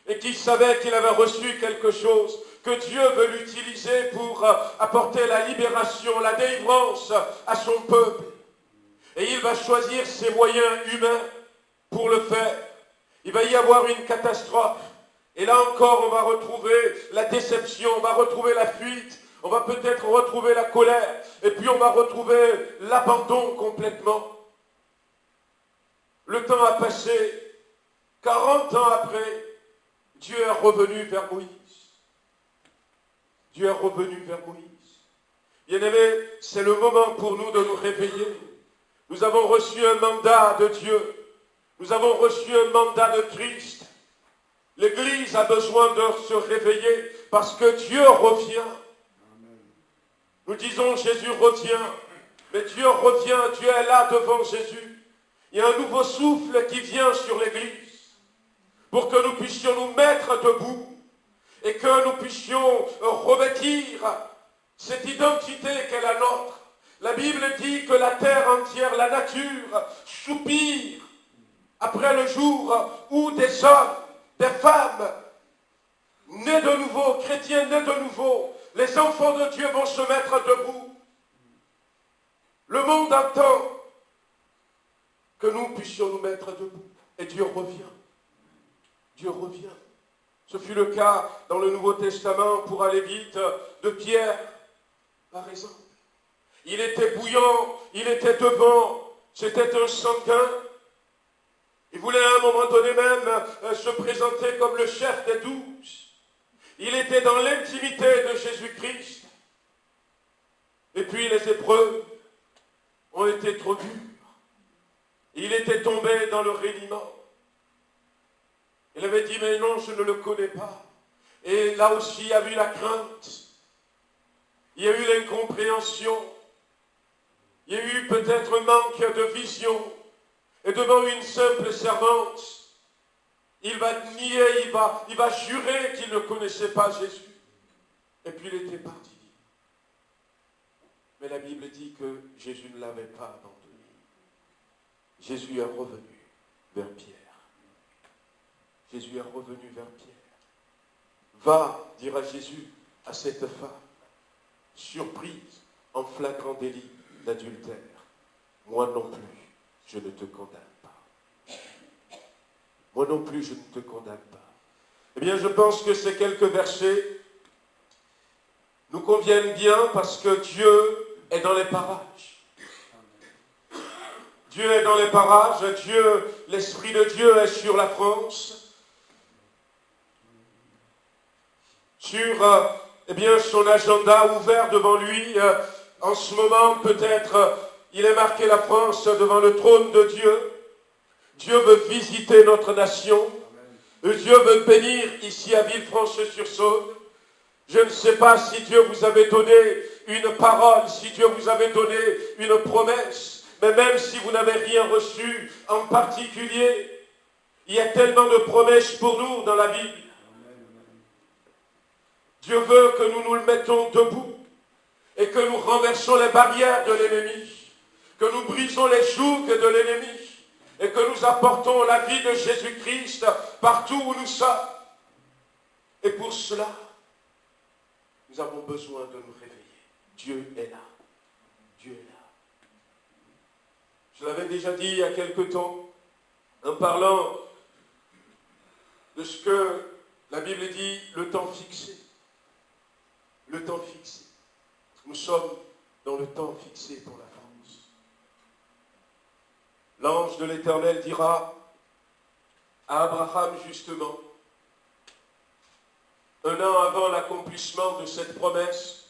A: et qui savait qu'il avait reçu quelque chose, que Dieu veut l'utiliser pour apporter la libération, la délivrance à son peuple. Et il va choisir ses moyens humains pour le faire. Il va y avoir une catastrophe. Et là encore, on va retrouver la déception, on va retrouver la fuite, on va peut-être retrouver la colère, et puis on va retrouver l'abandon complètement. Le temps a passé, 40 ans après, Dieu est revenu vers Moïse. Dieu est revenu vers Moïse. Bien-aimés, c'est le moment pour nous de nous réveiller. Nous avons reçu un mandat de Dieu. Nous avons reçu un mandat de Christ. L'Église a besoin de se réveiller parce que Dieu revient. Nous disons Jésus revient, mais Dieu revient, Dieu est là devant Jésus. Il y a un nouveau souffle qui vient sur l'Église pour que nous puissions nous mettre debout et que nous puissions revêtir cette identité qu'est la nôtre. La Bible dit que la terre entière, la nature, soupire après le jour où des hommes, des femmes, nés de nouveau, chrétiens nés de nouveau, les enfants de Dieu vont se mettre debout. Le monde attend que nous puissions nous mettre debout. Et Dieu revient. Dieu revient. Ce fut le cas dans le Nouveau Testament, pour aller vite, de Pierre, par exemple. Il était bouillant, il était devant, c'était un sanguin. Il voulait à un moment donné même se présenter comme le chef des 12. Il était dans l'intimité de Jésus-Christ. Et puis les épreuves ont été trop dures. Il était tombé dans le reniement. Il avait dit, mais non, je ne le connais pas. Et là aussi, il y a eu la crainte. Il y a eu l'incompréhension. Il y a eu peut-être un manque de vision. Et devant une simple servante, il va nier, il va jurer qu'il ne connaissait pas Jésus. Et puis il était parti. Mais la Bible dit que Jésus ne l'avait pas abandonné. Jésus est revenu vers Pierre. Jésus est revenu vers Pierre. Va, dira Jésus à cette femme, surprise en flagrant délit d'adultère. Moi non plus, je ne te condamne pas. Moi non plus, je ne te condamne pas. Eh bien, je pense que ces quelques versets nous conviennent bien parce que Dieu est dans les parages. Dieu est dans les parages. Dieu, l'Esprit de Dieu est sur la France. Sur eh bien, son agenda ouvert devant lui. En ce moment, peut-être, il est marqué la France devant le trône de Dieu. Dieu veut visiter notre nation. Dieu veut bénir ici à Villefranche-sur-Saône. Je ne sais pas si Dieu vous avait donné une parole, si Dieu vous avait donné une promesse, mais même si vous n'avez rien reçu en particulier, il y a tellement de promesses pour nous dans la Bible. Dieu veut que nous nous mettons debout et que nous renversons les barrières de l'ennemi, que nous brisons les jougs de l'ennemi et que nous apportons la vie de Jésus-Christ partout où nous sommes. Et pour cela, nous avons besoin de nous réveiller. Dieu est là. Dieu est là. Je l'avais déjà dit il y a quelque temps, en parlant de ce que la Bible dit, le temps fixé. Le temps fixé. Nous sommes dans le temps fixé pour la France. L'ange de l'Éternel dira à Abraham justement, un an avant l'accomplissement de cette promesse,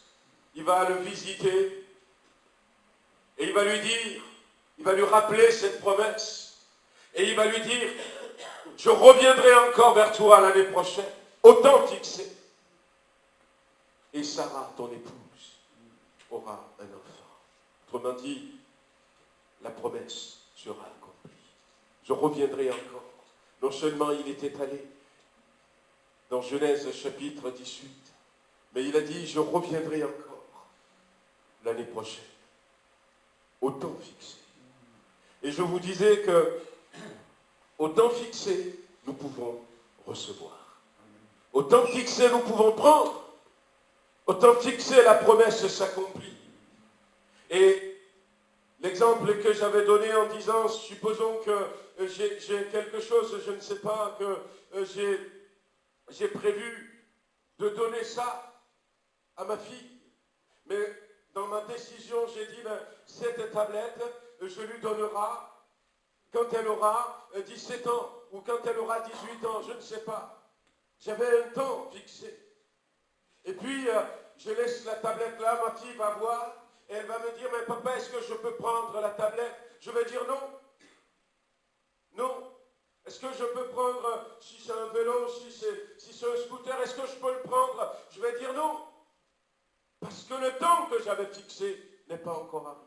A: il va le visiter et il va lui dire, il va lui rappeler cette promesse et il va lui dire, je reviendrai encore vers toi l'année prochaine, au temps fixé. Et Sarah, ton épouse, aura un enfant. Autrement dit, la promesse sera accomplie. Je reviendrai encore. Non seulement il était allé dans Genèse chapitre 18, mais il a dit, je reviendrai encore l'année prochaine, au temps fixé. Et je vous disais que, au temps fixé, nous pouvons recevoir. Au temps fixé, nous pouvons prendre. Au temps fixé, la promesse s'accomplit. Et l'exemple que j'avais donné en disant, supposons que j'ai quelque chose, je ne sais pas, que j'ai prévu de donner ça à ma fille. Mais dans ma décision, j'ai dit, cette tablette, je lui donnerai quand elle aura 17 ans ou quand elle aura 18 ans, je ne sais pas. J'avais un temps fixé. Et puis, je laisse la tablette là, ma fille va voir, et elle va me dire, mais papa, est-ce que je peux prendre la tablette? Je vais dire non. Non. Est-ce que je peux prendre, si c'est un vélo, si c'est un scooter, est-ce que je peux le prendre? Je vais dire non. Parce que le temps que j'avais fixé n'est pas encore arrivé.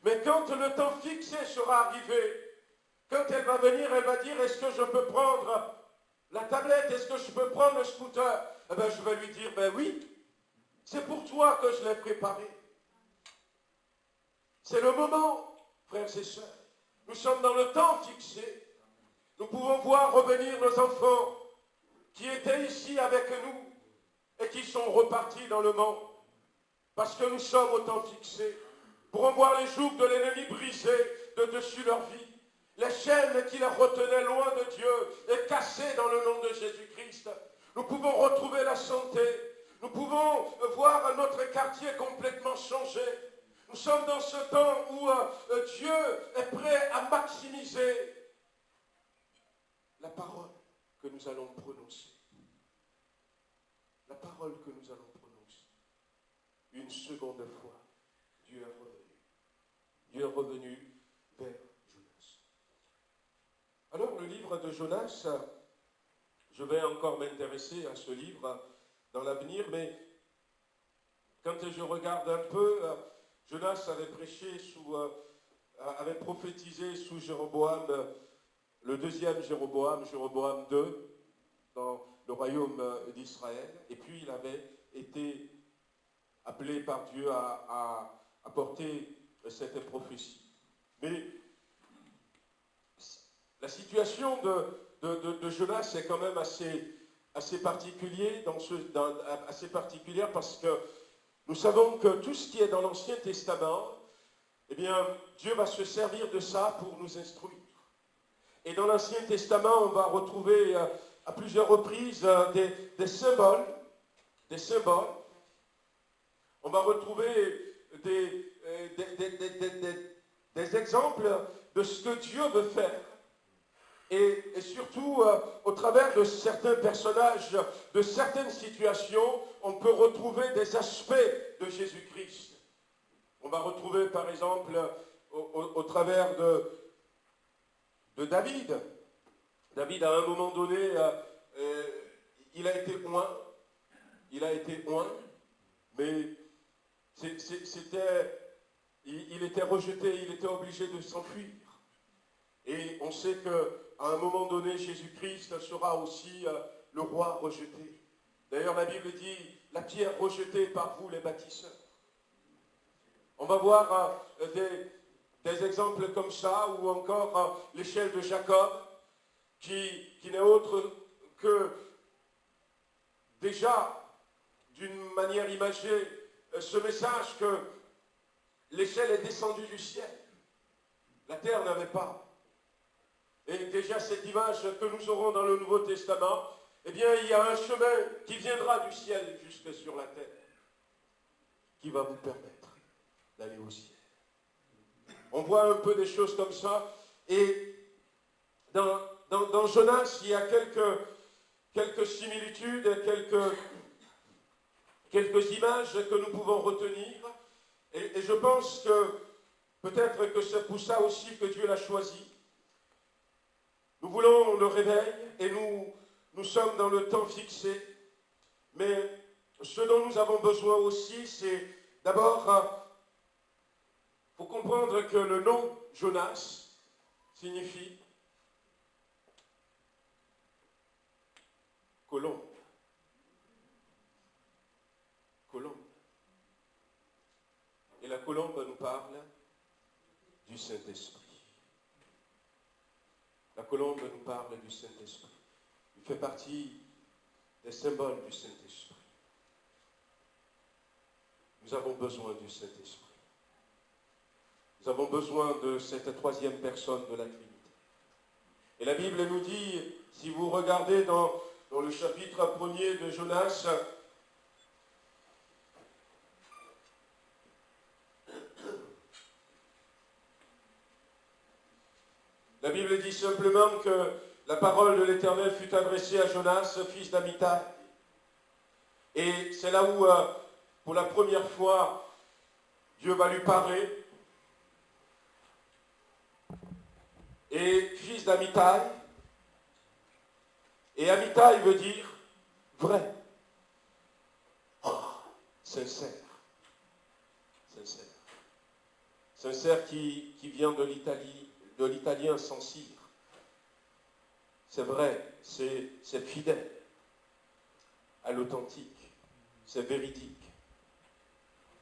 A: Mais quand le temps fixé sera arrivé, quand elle va venir, elle va dire, est-ce que je peux prendre la tablette? Est-ce que je peux prendre le scooter? Eh bien, je vais lui dire, ben oui, c'est pour toi que je l'ai préparé. C'est le moment, frères et sœurs. Nous sommes dans le temps fixé. Nous pouvons voir revenir nos enfants qui étaient ici avec nous et qui sont repartis dans le monde. Parce que nous sommes au temps fixé. Pour voir les jougs de l'ennemi brisés de dessus leur vie. Les chaînes qui les retenaient loin de Dieu et cassées dans le nom de Jésus-Christ. Nous pouvons retrouver la santé. Nous pouvons voir notre quartier complètement changé. Nous sommes dans ce temps où Dieu est prêt à maximiser la parole que nous allons prononcer. La parole que nous allons prononcer. Une seconde fois, Dieu est revenu. Dieu est revenu vers Jonas. Alors, le livre de Jonas, je vais encore m'intéresser à ce livre dans l'avenir, mais quand je regarde un peu, Jonas avait prêché sous avait prophétisé sous Jéroboam, le deuxième Jéroboam, Jéroboam II, dans le royaume d'Israël. Et puis il avait été appelé par Dieu à porter cette prophétie. Mais la situation de Jonas est quand même assez particulière parce que nous savons que tout ce qui est dans l'Ancien Testament, eh bien, Dieu va se servir de ça pour nous instruire. Et dans l'Ancien Testament, on va retrouver à plusieurs reprises des symboles. On va retrouver des exemples de ce que Dieu veut faire. Et surtout, au travers de certains personnages, de certaines situations, on peut retrouver des aspects de Jésus-Christ. On va retrouver, par exemple, au travers de David. David, à un moment donné, il a été oint, mais il était rejeté, il était obligé de s'enfuir. Et on sait qu'à un moment donné, Jésus-Christ sera aussi le roi rejeté. D'ailleurs, la Bible dit, la pierre rejetée par vous, les bâtisseurs. On va voir des exemples comme ça, ou encore l'échelle de Jacob, qui n'est autre que, déjà, d'une manière imagée, ce message que l'échelle est descendue du ciel. La terre n'avait pas. Et déjà cette image que nous aurons dans le Nouveau Testament, eh bien il y a un chemin qui viendra du ciel jusque sur la terre, qui va vous permettre d'aller au ciel. On voit un peu des choses comme ça, et dans Jonas, il y a quelques similitudes, quelques images que nous pouvons retenir, et je pense que peut-être que c'est pour ça aussi que Dieu l'a choisi. Nous voulons le réveil et nous sommes dans le temps fixé, mais ce dont nous avons besoin aussi, c'est d'abord, il faut comprendre que le nom Jonas signifie colombe. Colombe. Et la colombe nous parle du Saint-Esprit. La colombe nous parle du Saint-Esprit. Il fait partie des symboles du Saint-Esprit. Nous avons besoin du Saint-Esprit. Nous avons besoin de cette troisième personne de la Trinité. Et la Bible nous dit, si vous regardez dans le chapitre 1er de Jonas, la Bible dit simplement que la parole de l'Éternel fut adressée à Jonas, fils d'Amittai. Et c'est là où, pour la première fois, Dieu va lui parler. Et fils d'Amittai. Et Amittai veut dire vrai. Oh, sincère. Sincère. Sincère qui vient de l'Italie. De l'italien sans cire. C'est vrai, c'est fidèle à l'authentique, c'est véridique.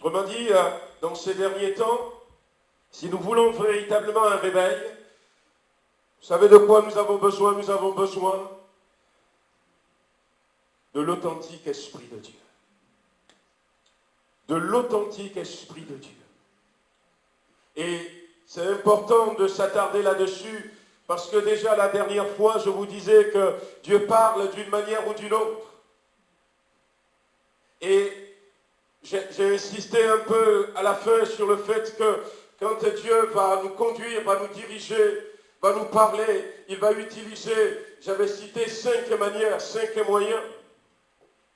A: Autrement dit, dans ces derniers temps, si nous voulons véritablement un réveil, vous savez de quoi nous avons besoin? Nous avons besoin de l'authentique Esprit de Dieu. De l'authentique Esprit de Dieu. Et c'est important de s'attarder là-dessus, parce que déjà la dernière fois, je vous disais que Dieu parle d'une manière ou d'une autre. Et j'ai insisté un peu à la fin sur le fait que quand Dieu va nous conduire, va nous diriger, va nous parler, il va utiliser, j'avais cité 5 manières, 5 moyens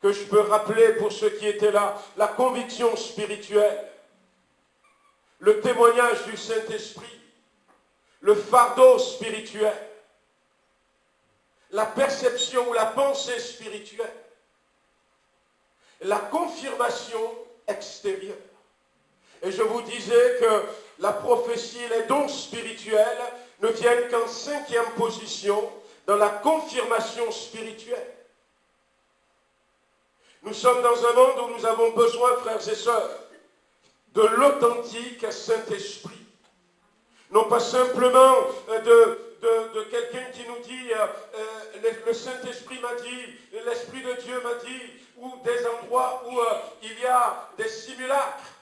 A: que je peux rappeler pour ceux qui étaient là. La conviction spirituelle, le témoignage du Saint-Esprit, le fardeau spirituel, la perception ou la pensée spirituelle, la confirmation extérieure. Et je vous disais que la prophétie et les dons spirituels ne viennent qu'en 5e position dans la confirmation spirituelle. Nous sommes dans un monde où nous avons besoin, frères et sœurs, de l'authentique Saint-Esprit. Non pas simplement de quelqu'un qui nous dit le Saint-Esprit m'a dit, l'Esprit de Dieu m'a dit, ou des endroits où il y a des simulacres.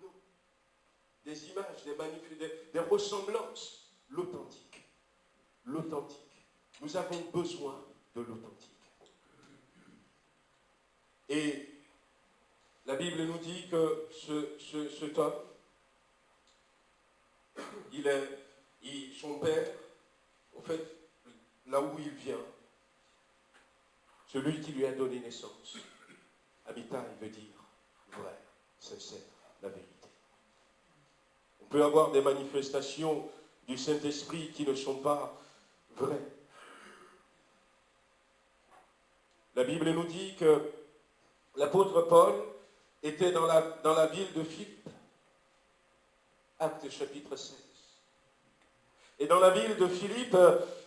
A: Non. Des images, des ressemblances. L'authentique. L'authentique. Nous avons besoin de l'authentique. Et la Bible nous dit que cet homme, son père, au fait, là où il vient, celui qui lui a donné naissance, Amitai veut dire vrai, sincère, la vérité. On peut avoir des manifestations du Saint-Esprit qui ne sont pas vraies. La Bible nous dit que l'apôtre Paul était dans la ville de Philippe. Actes chapitre 16. Et dans la ville de Philippe,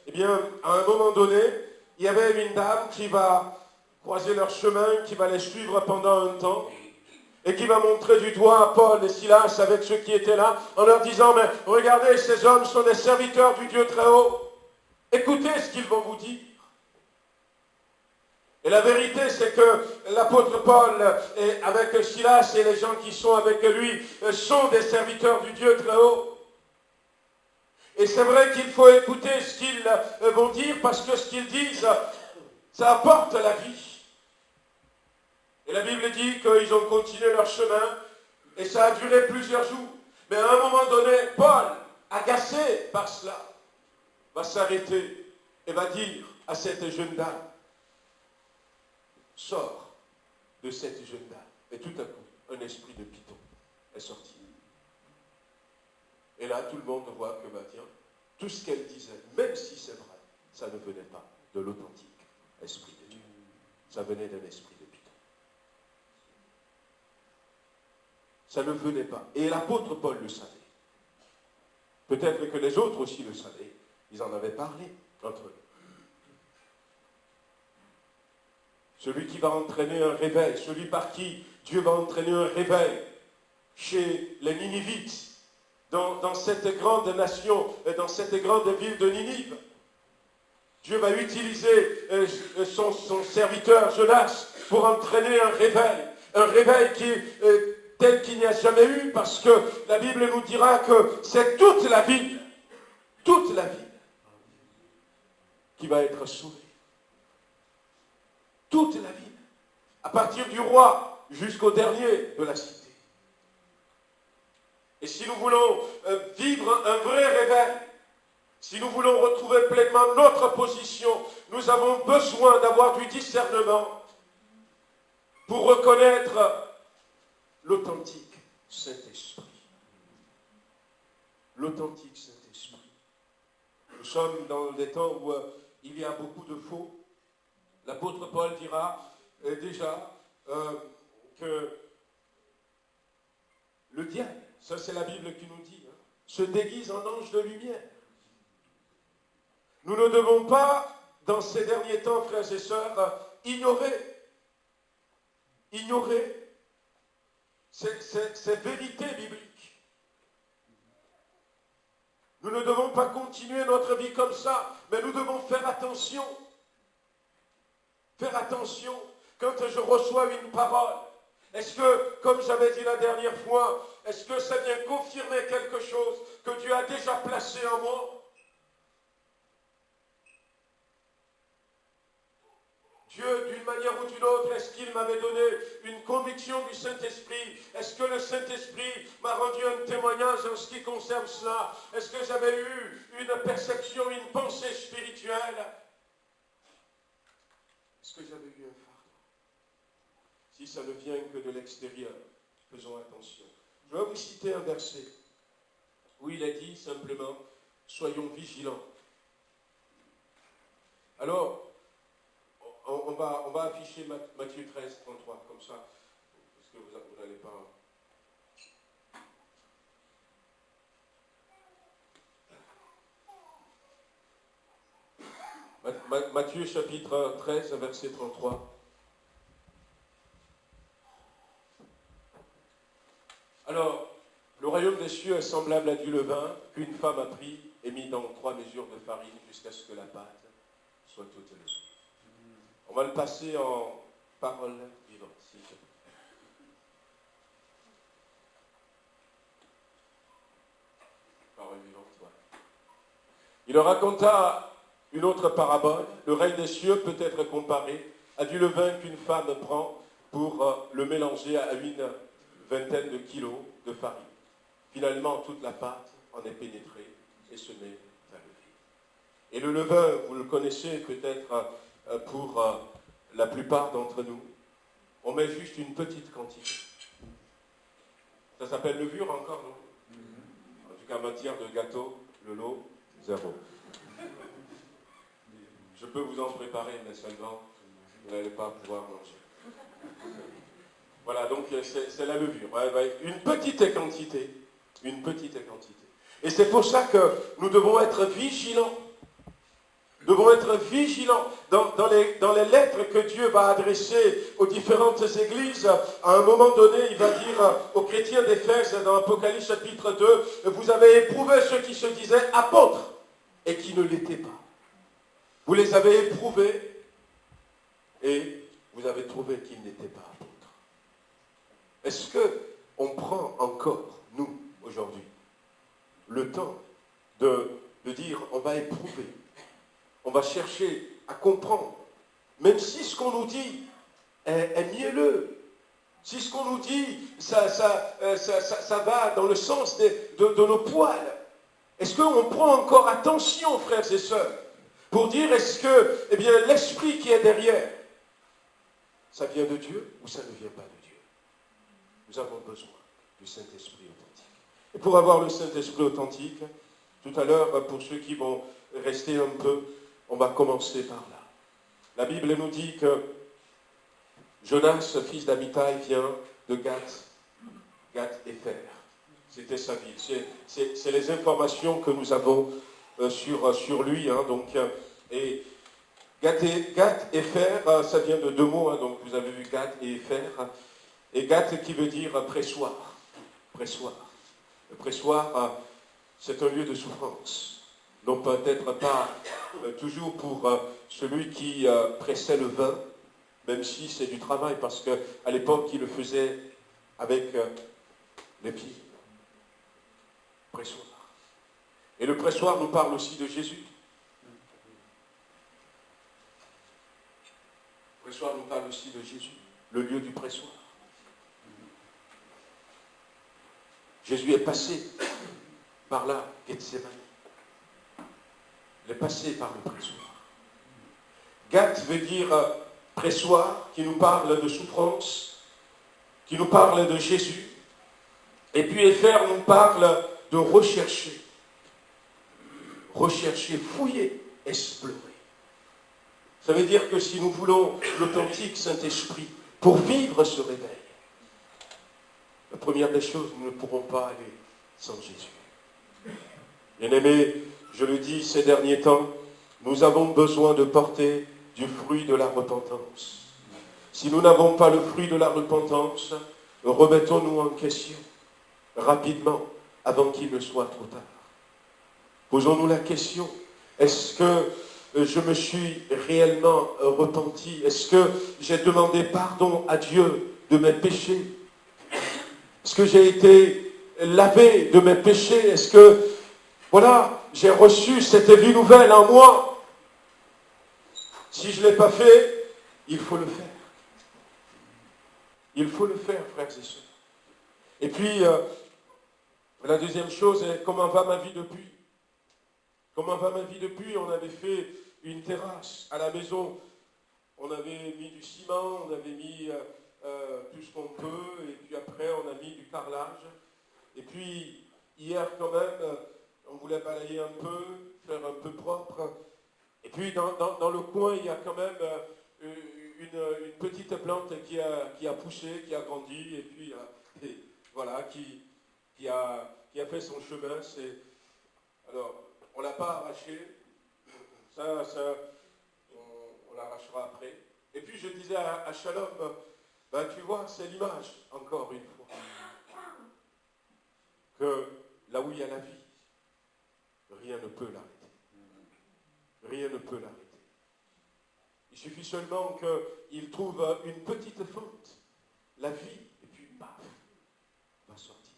A: eh bien, à un moment donné, il y avait une dame qui va croiser leur chemin, qui va les suivre pendant un temps, et qui va montrer du doigt à Paul et Silas avec ceux qui étaient là, en leur disant, mais regardez, ces hommes sont des serviteurs du Dieu très haut. Écoutez ce qu'ils vont vous dire. Et la vérité, c'est que l'apôtre Paul, avec Silas et les gens qui sont avec lui, sont des serviteurs du Dieu très haut. Et c'est vrai qu'il faut écouter ce qu'ils vont dire, parce que ce qu'ils disent, ça apporte la vie. Et la Bible dit qu'ils ont continué leur chemin, et ça a duré plusieurs jours. Mais à un moment donné, Paul, agacé par cela, va s'arrêter et va dire à cette jeune dame, sors de cette jeune dame. Et tout à coup, un esprit de python est sorti. Et là, tout le monde voit que, tiens, tout ce qu'elle disait, même si c'est vrai, ça ne venait pas de l'authentique esprit de Dieu. Ça venait d'un esprit de python. Ça ne venait pas. Et l'apôtre Paul le savait. Peut-être que les autres aussi le savaient. Ils en avaient parlé entre eux. Celui qui va entraîner un réveil, celui par qui Dieu va entraîner un réveil chez les Ninivites, dans cette grande nation, dans cette grande ville de Ninive. Dieu va utiliser son serviteur Jonas pour entraîner un réveil tel qu'il n'y a jamais eu, parce que la Bible nous dira que c'est toute la ville qui va être sauvée. Toute la ville, à partir du roi jusqu'au dernier de la cité. Et si nous voulons vivre un vrai réveil, si nous voulons retrouver pleinement notre position, nous avons besoin d'avoir du discernement pour reconnaître l'authentique Saint-Esprit. L'authentique Saint-Esprit. Nous sommes dans des temps où il y a beaucoup de faux. L'apôtre Paul dira déjà que le diable, ça c'est la Bible qui nous dit, se déguise en ange de lumière. Nous ne devons pas, dans ces derniers temps, frères et sœurs, ignorer ces vérités bibliques. Nous ne devons pas continuer notre vie comme ça, mais nous devons faire attention. Faire attention quand je reçois une parole. Est-ce que, comme j'avais dit la dernière fois, est-ce que ça vient confirmer quelque chose que Dieu a déjà placé en moi? Dieu, d'une manière ou d'une autre, est-ce qu'il m'avait donné une conviction du Saint-Esprit? Est-ce que le Saint-Esprit m'a rendu un témoignage en ce qui concerne cela? Est-ce que j'avais eu une perception, une pensée spirituelle? Est-ce que j'avais eu un fardeau? Si ça ne vient que de l'extérieur, faisons attention. Je vais vous citer un verset où il est dit simplement, soyons vigilants. Alors, on on va afficher Matthieu 13, 33, comme ça, parce que vous n'allez pas... Matthieu chapitre 13, verset 33. Alors, le royaume des cieux est semblable à du levain qu'une femme a pris et mis dans 3 mesures de farine jusqu'à ce que la pâte soit toute levée. On va le passer en parole vivante, s'il te plaît. Parole vivante, voilà. Il leur raconta une autre parabole. Le règne des cieux peut être comparé à du levain qu'une femme prend pour le mélanger à une vingtaine de kilos de farine. Finalement, toute la pâte en est pénétrée et se met à lever. Et le levain, vous le connaissez peut-être pour la plupart d'entre nous, on met juste une petite quantité. Ça s'appelle levure encore, non? En tout cas, en matière de gâteau, le lot, 0. Je peux vous en préparer, mais seulement, vous n'allez pas pouvoir manger. Voilà, donc c'est la levure. Une petite quantité. Une petite quantité. Et c'est pour ça que nous devons être vigilants. Nous devons être vigilants dans les lettres que Dieu va adresser aux différentes églises. À un moment donné, il va dire aux chrétiens d'Éphèse, dans Apocalypse chapitre 2, vous avez éprouvé ceux qui se disaient apôtres et qui ne l'étaient pas. Vous les avez éprouvés et vous avez trouvé qu'ils n'étaient pas apôtres. Est-ce qu'on prend encore, nous, aujourd'hui, le temps de dire on va éprouver, on va chercher à comprendre, même si ce qu'on nous dit est mielleux, si ce qu'on nous dit, ça va dans le sens de nos poils. Est-ce qu'on prend encore attention, frères et sœurs, pour dire est-ce que l'esprit qui est derrière, ça vient de Dieu ou ça ne vient pas de Dieu? Nous avons besoin du Saint-Esprit authentique. Et pour avoir le Saint-Esprit authentique, tout à l'heure, pour ceux qui vont rester un peu, on va commencer par là. La Bible nous dit que Jonas, fils d'Amittai, vient de Gath-Hépher. C'était sa ville. C'est les informations que nous avons sur lui. Et Gath-Hépher, ça vient de 2 mots. Donc vous avez vu Gath et Hépher. Et Gath qui veut dire pressoir. Pressoir. Le pressoir, c'est un lieu de souffrance. Non peut-être pas toujours pour celui qui pressait le vin, même si c'est du travail, parce qu'à l'époque, il le faisait avec les pieds. Pressoir. Et le pressoir nous parle aussi de Jésus. Le pressoir nous parle aussi de Jésus, le lieu du pressoir. Jésus est passé par là, Gethsémani. Il est passé par le pressoir. Gath veut dire pressoir, qui nous parle de souffrance, qui nous parle de Jésus. Et puis Hépher nous parle de rechercher. Rechercher, fouiller, explorer. Ça veut dire que si nous voulons l'authentique Saint-Esprit pour vivre ce réveil, la première des choses, nous ne pourrons pas aller sans Jésus. Bien-aimés, je le dis ces derniers temps, nous avons besoin de porter du fruit de la repentance. Si nous n'avons pas le fruit de la repentance, remettons-nous en question rapidement avant qu'il ne soit trop tard. Posons-nous la question, est-ce que je me suis réellement repenti? Est-ce que j'ai demandé pardon à Dieu de mes péchés? Est-ce que j'ai été lavé de mes péchés? Est-ce que, voilà, j'ai reçu cette vie nouvelle en moi? Si je ne l'ai pas fait, il faut le faire. Il faut le faire, frères et sœurs. Et puis, la deuxième chose est comment va ma vie depuis? Comment va ma vie depuis? On avait fait une terrasse à la maison. On avait mis du ciment, on avait mis tout ce qu'on peut, et puis après on a mis du carrelage. Et puis hier quand même, on voulait balayer un peu, faire un peu propre. Et puis dans le coin, il y a quand même une petite plante qui a poussé, qui a grandi, et puis et voilà, qui a fait son chemin. Alors, on ne l'a pas arraché, ça on l'arrachera après. Et puis je disais à Shalom, ben, tu vois, c'est l'image, encore une fois, que là où il y a la vie, rien ne peut l'arrêter. Rien ne peut l'arrêter. Il suffit seulement qu'il trouve une petite faute, la vie, et puis paf, va sortir.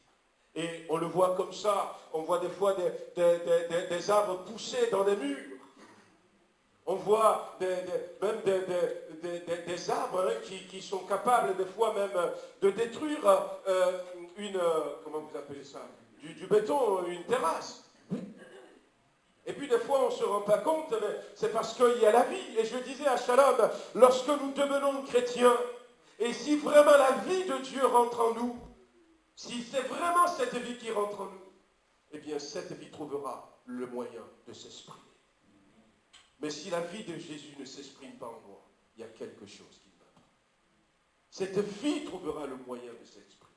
A: Et on le voit comme ça, on voit des fois des arbres pousser dans les murs. On voit même des arbres qui sont capables des fois même de détruire comment vous appelez ça, du béton, une terrasse. Et puis des fois on ne se rend pas compte, mais c'est parce qu'il y a la vie. Et je disais à Shalom, lorsque nous devenons chrétiens, et si vraiment la vie de Dieu rentre en nous, si c'est vraiment cette vie qui rentre en nous, eh bien cette vie trouvera le moyen de s'exprimer. Mais si la vie de Jésus ne s'exprime pas en moi, il y a quelque chose qui ne va pas. Cette vie trouvera le moyen de s'exprimer.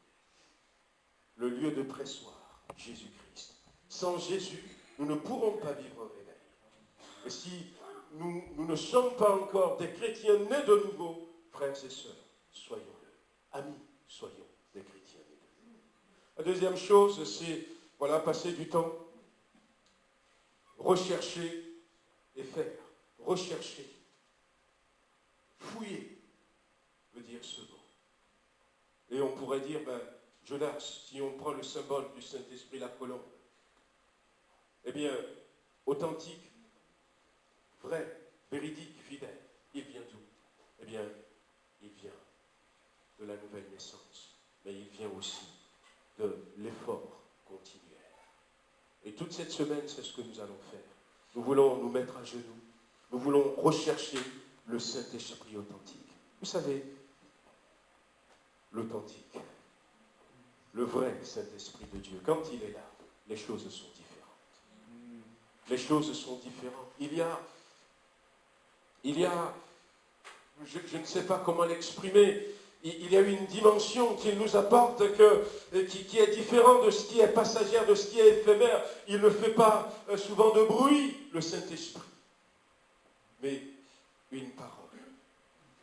A: Le lieu de pressoir, Jésus-Christ. Sans Jésus, nous ne pourrons pas vivre un réveil. Et si nous ne sommes pas encore des chrétiens nés de nouveau, frères et sœurs, soyons-le. Amis, soyons des chrétiens nés de nouveau. La deuxième chose, c'est, voilà, passer du temps, rechercher et faire. Rechercher. Fouiller veut dire second. Et on pourrait dire, ben, Jonas, si on prend le symbole du Saint-Esprit, la colombe, eh bien, authentique, vrai, véridique, fidèle, il vient d'où? Eh bien, il vient de la nouvelle naissance, mais il vient aussi de l'effort continuel. Et toute cette semaine, c'est ce que nous allons faire. Nous voulons nous mettre à genoux, nous voulons rechercher le Saint-Esprit authentique. Vous savez, l'authentique, le vrai Saint-Esprit de Dieu, quand il est là, les choses sont différentes. Les choses sont différentes. Il y a, je ne sais pas comment l'exprimer, il y a une dimension qu'il nous apporte qui est différente de ce qui est passagère, de ce qui est éphémère. Il ne fait pas souvent de bruit, le Saint-Esprit, mais une parole.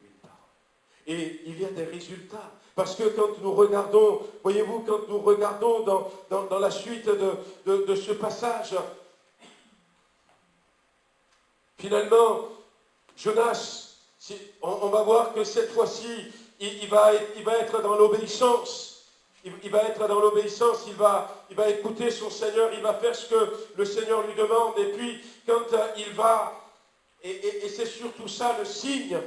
A: Une parole. Et il y a des résultats. Parce que quand nous regardons, voyez-vous, quand nous regardons dans la suite de ce passage, finalement, Jonas, on va voir que cette fois-ci, il va être dans l'obéissance. Il va être dans l'obéissance, il va écouter son Seigneur, il va faire ce que le Seigneur lui demande. Et puis, quand il va, et c'est surtout ça le signe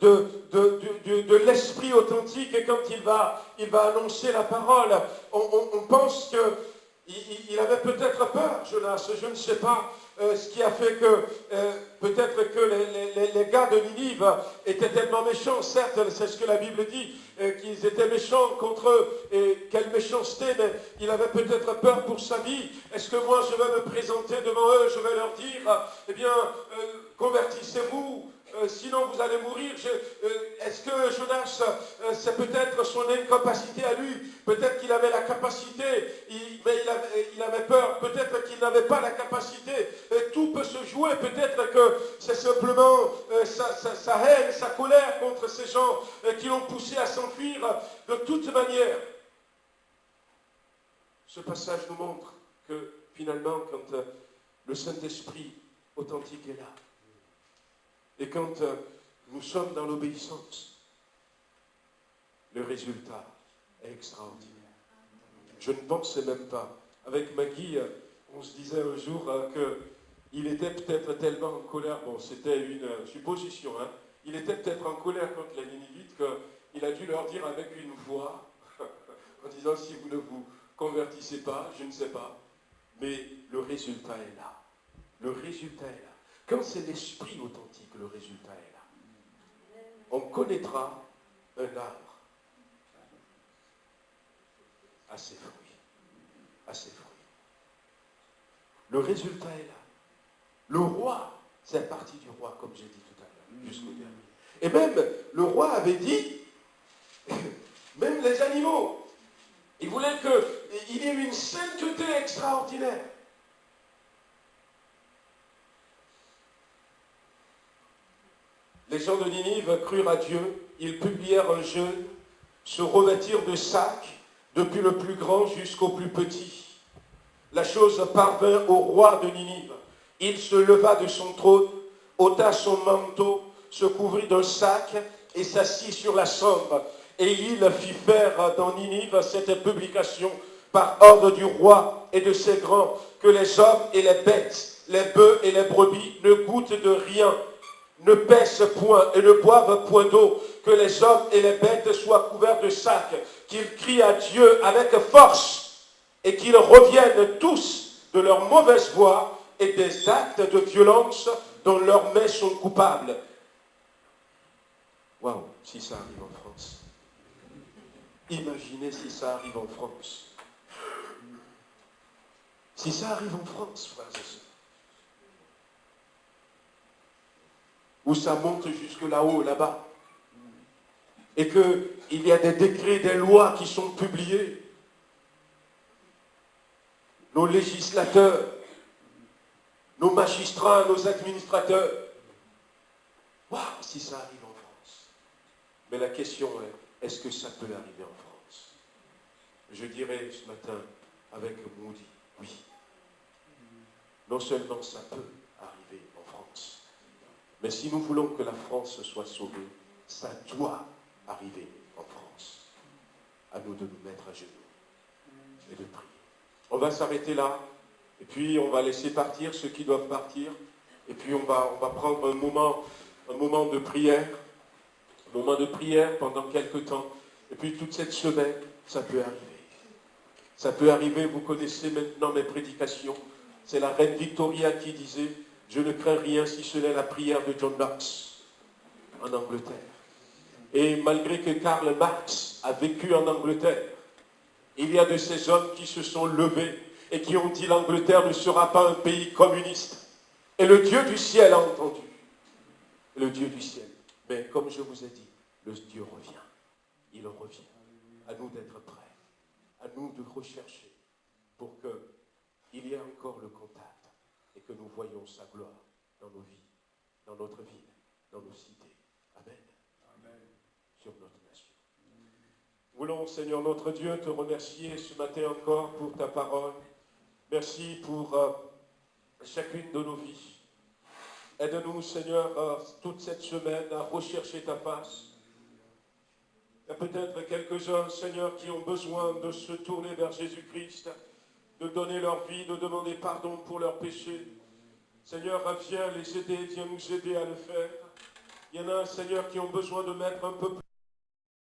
A: de l'esprit authentique, et quand il va annoncer la parole, on pense qu'il avait peut-être peur, Jonas, je ne sais pas. Ce qui a fait que peut-être que les gars de Ninive étaient tellement méchants, certes, c'est ce que la Bible dit, qu'ils étaient méchants contre eux, et quelle méchanceté, mais il avait peut-être peur pour sa vie. Est-ce que moi je vais me présenter devant eux, je vais leur dire, eh bien, convertissez-vous, sinon vous allez mourir. Est-ce que Jonas, c'est peut-être son incapacité à lui, peut-être qu'il avait la capacité, mais il avait peur, peut-être qu'il n'avait pas la capacité, et tout peut se jouer, peut-être que c'est simplement sa haine, sa colère contre ces gens qui l'ont poussé à s'enfuir. De toute manière, ce passage nous montre que finalement, quand le Saint-Esprit authentique est là, et quand nous sommes dans l'obéissance, le résultat est extraordinaire. Je ne pensais même pas. Avec Maggie, on se disait un jour qu'il était peut-être tellement en colère, bon, c'était une supposition, hein, il était peut-être en colère contre les Ninivites qu'il a dû leur dire avec une voix, en disant si vous ne vous convertissez pas, je ne sais pas, mais le résultat est là. Le résultat est là. Quand c'est l'esprit authentique, le résultat est là. On connaîtra un arbre à ses fruits. À ses fruits. Le résultat est là. Le roi, c'est partie du roi, comme j'ai dit tout à l'heure, jusqu'au dernier. Et même, le roi avait dit, même les animaux, il voulait qu'il y ait une sainteté extraordinaire. Les gens de Ninive crurent à Dieu, ils publièrent un jeûne, se revêtirent de sacs, depuis le plus grand jusqu'au plus petit. La chose parvint au roi de Ninive. Il se leva de son trône, ôta son manteau, se couvrit d'un sac et s'assit sur la chambre. Et il fit faire dans Ninive cette publication par ordre du roi et de ses grands, que les hommes et les bêtes, les bœufs et les brebis ne goûtent de rien, ne pèsent point et ne boivent point d'eau, que les hommes et les bêtes soient couverts de sacs, qu'ils crient à Dieu avec force et qu'ils reviennent tous de leur mauvaise voie et des actes de violence dont leurs mains sont coupables. Waouh, si ça arrive en France. Imaginez si ça arrive en France. Si ça arrive en France, frères et sœurs. Où ça monte jusque là-haut, là-bas. Et qu'il y a des décrets, des lois qui sont publiées. Nos législateurs, nos magistrats, nos administrateurs. Waouh, si ça arrive en France. Mais la question est, est-ce que ça peut arriver en France? Je dirais ce matin avec Moody, oui. Non seulement ça peut arriver en France, mais si nous voulons que la France soit sauvée, ça doit arriver en France. À nous de nous mettre à genoux et de prier. On va s'arrêter là, et puis on va laisser partir ceux qui doivent partir, et puis on va prendre un moment de prière, pendant quelques temps, et puis toute cette semaine, ça peut arriver. Ça peut arriver, vous connaissez maintenant mes prédications, c'est la reine Victoria qui disait « Je ne crains rien si ce n'est la prière de John Knox en Angleterre ». Et malgré que Karl Marx a vécu en Angleterre, il y a de ces hommes qui se sont levés et qui ont dit l'Angleterre ne sera pas un pays communiste. Et le Dieu du ciel a entendu. Le Dieu du ciel. Mais comme je vous ai dit, le Dieu revient. Il revient. À nous d'être prêts. À nous de rechercher pour qu'il y ait encore le contact et que nous voyions sa gloire dans nos vies, dans notre ville, dans nos cités. Amen. Amen. Sur notre nation. Voulons, Seigneur notre Dieu, te remercier ce matin encore pour ta parole. Merci pour chacune de nos vies. Aide-nous, Seigneur, toute cette semaine à rechercher ta face. Il y a peut-être quelques-uns, Seigneur, qui ont besoin de se tourner vers Jésus-Christ, de donner leur vie, de demander pardon pour leurs péchés. Seigneur, viens les aider, viens nous aider à le faire. Il y en a, Seigneur, qui ont besoin de mettre un peu plus